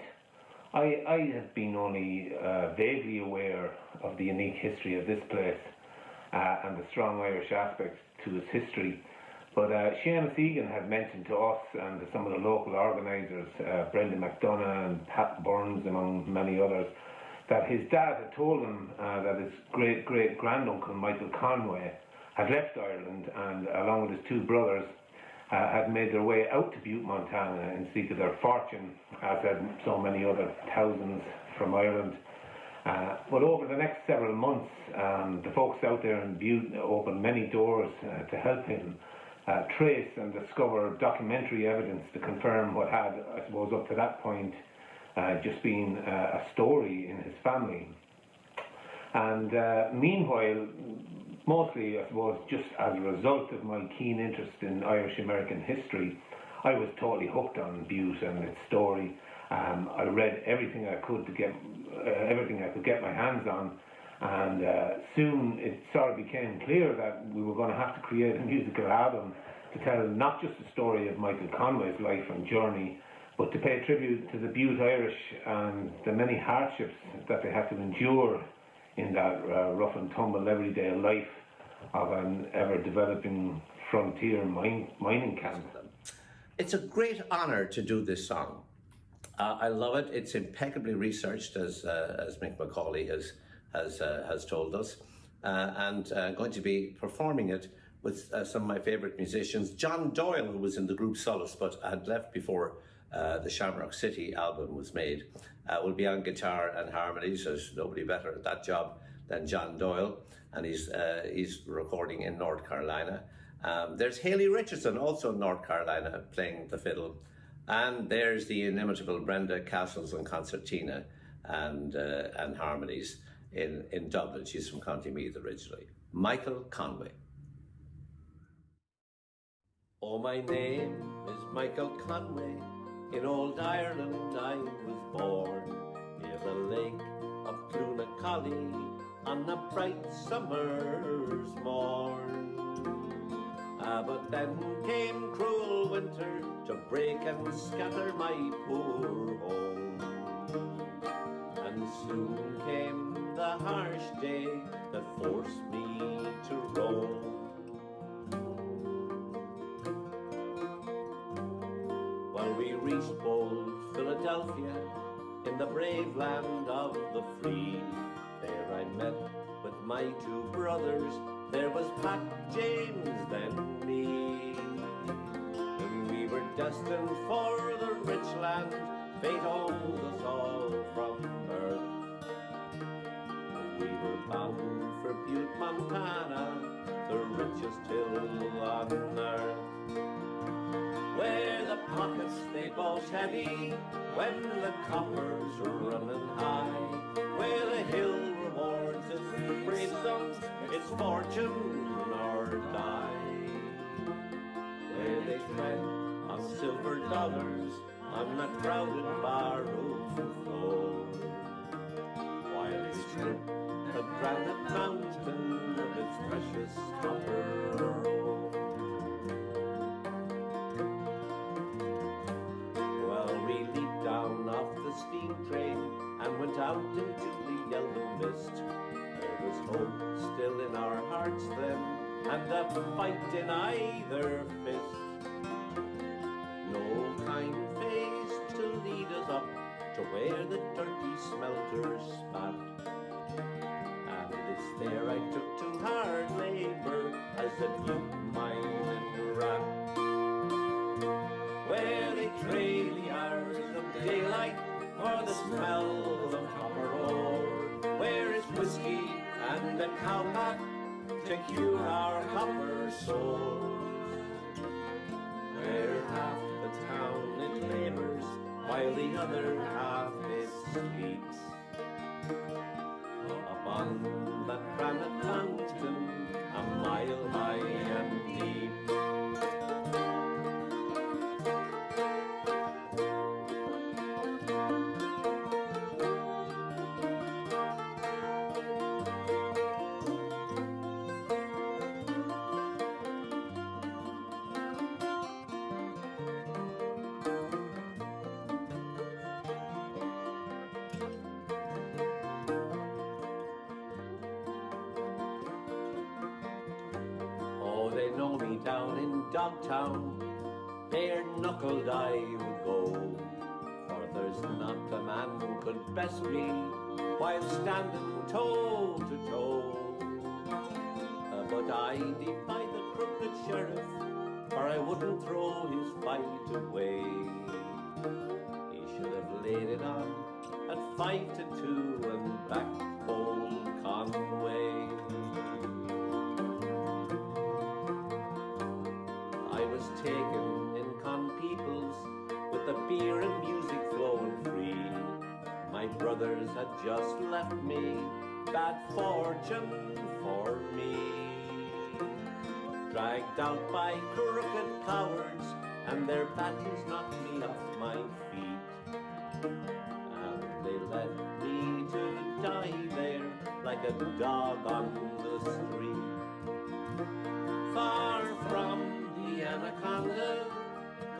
I had been only vaguely aware of the unique history of this place and the strong Irish aspect to its history. But Seamus Egan had mentioned to us and to some of the local organisers, Brendan McDonough and Pat Burns, among many others, that his dad had told him that his great-great-granduncle, Michael Conway, had left Ireland and, along with his two brothers, had made their way out to Butte, Montana in seek of their fortune, as had so many other thousands from Ireland. But over the next several months, the folks out there in Butte opened many doors to help him trace and discover documentary evidence to confirm what had, I suppose, up to that point, just been a story in his family. And meanwhile, mostly, I suppose, just as a result of my keen interest in Irish-American history, I was totally hooked on Butte and its story. I read everything I could to get everything I could get my hands on, and soon it sort of became clear that we were going to have to create a musical album to tell not just the story of Michael Conway's life and journey, but to pay tribute to the Butte Irish and the many hardships that they had to endure in that rough and tumble everyday life of an ever-developing frontier mining camp. It's a great honour to do this song. I love it. It's impeccably researched, as Mick Moloney has told us, and going to be performing it with some of my favourite musicians. John Doyle, who was in the group Solace but had left before the Shamrock City album was made, will be on guitar and harmonies. There's nobody better at that job than John Doyle, and he's recording in North Carolina. There's Hayley Richardson, also in North Carolina, playing the fiddle. And there's the inimitable Brenda Castles on concertina and harmonies in Dublin. She's from County Meath originally. Michael Conway. Oh, my name is Michael Conway. In old Ireland I was born, near the lake of Clunacolly, on a bright summer's morn. But then came cruel winter to break and scatter my poor home. And soon came the harsh day that forced me to roam. Well, we reached bold Philadelphia in the brave land of the free. There I met with my two brothers. There was Pat, James, then me. And we were destined for the rich land. Fate owned us all from birth. We were bound for Butte, Montana, the richest hill on earth. Where the pockets they bulge heavy, when the coppers are running high. Where the hill rewards its brave sons, its fortune fortune or die, where they tread on silver dollars on a crowded barroom floor, while they strip the granite mountain of its precious copper ore. Well, we leaped down off the steam train and went out into the yellow mist. There was hope still in our hearts then, and a fight in either fist. No kind face to lead us up to where the dirty smelters spat. And it's there I took to hard labour as a butte mining rat, where they trade the hours of daylight for the smell of copper ore, where it's whiskey and a cowpat to cure our copper sores, where half the town it labours while the other half it sleeps. Up on that granite mountain, a mile high and deep. They know me down in Dogtown, bare knuckled I would go, for there's not a man who could best me while standing toe to toe. But I defy the crooked sheriff, for I wouldn't throw his fight away. He should have laid it on at 5-2 and backed old Conway. I was taken in Con Peoples with the beer and music flowing free. My brothers had just left me, bad fortune for me. Dragged out by crooked cowards, and their battles knocked me off my feet. And they left me to die there like a dog on the street. Far from the anaconda,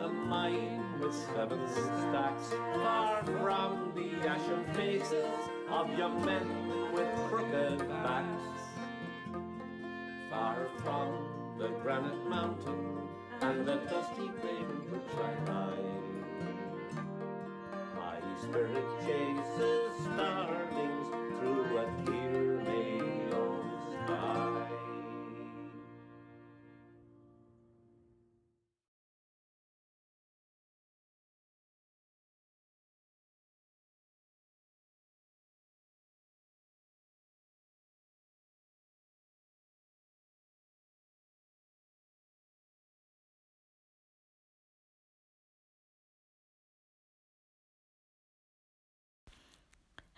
the mine with 7 stacks, far from the ashen faces of young men with crooked backs, far from the granite mountain and the dusty grave in which I lie. My spirit chases starlings through a clear Mayo sky.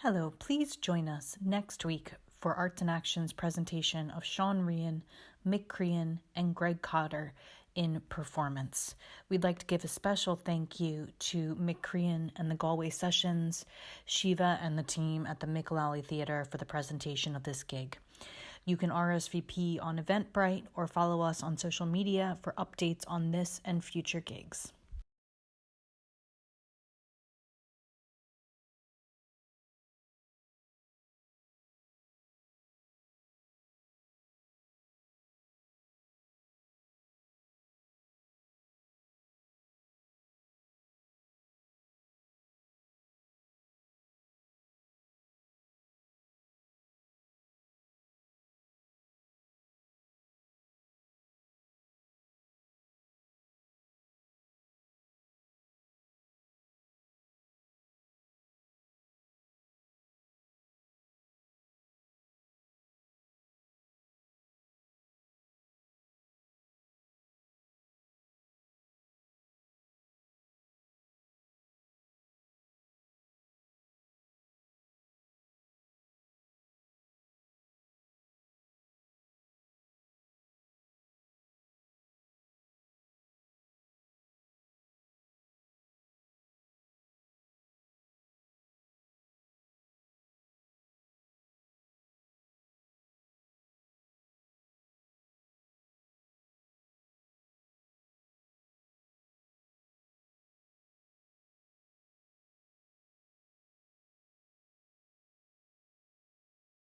Hello, please join us next week for Arts and Action's presentation of Sean Ryan, Mick Crean, and Greg Cotter in performance. We'd like to give a special thank you to Mick Crean and the Galway Sessions, Shiva and the team at the Micklally Theatre for the presentation of this gig. You can RSVP on Eventbrite or follow us on social media for updates on this and future gigs.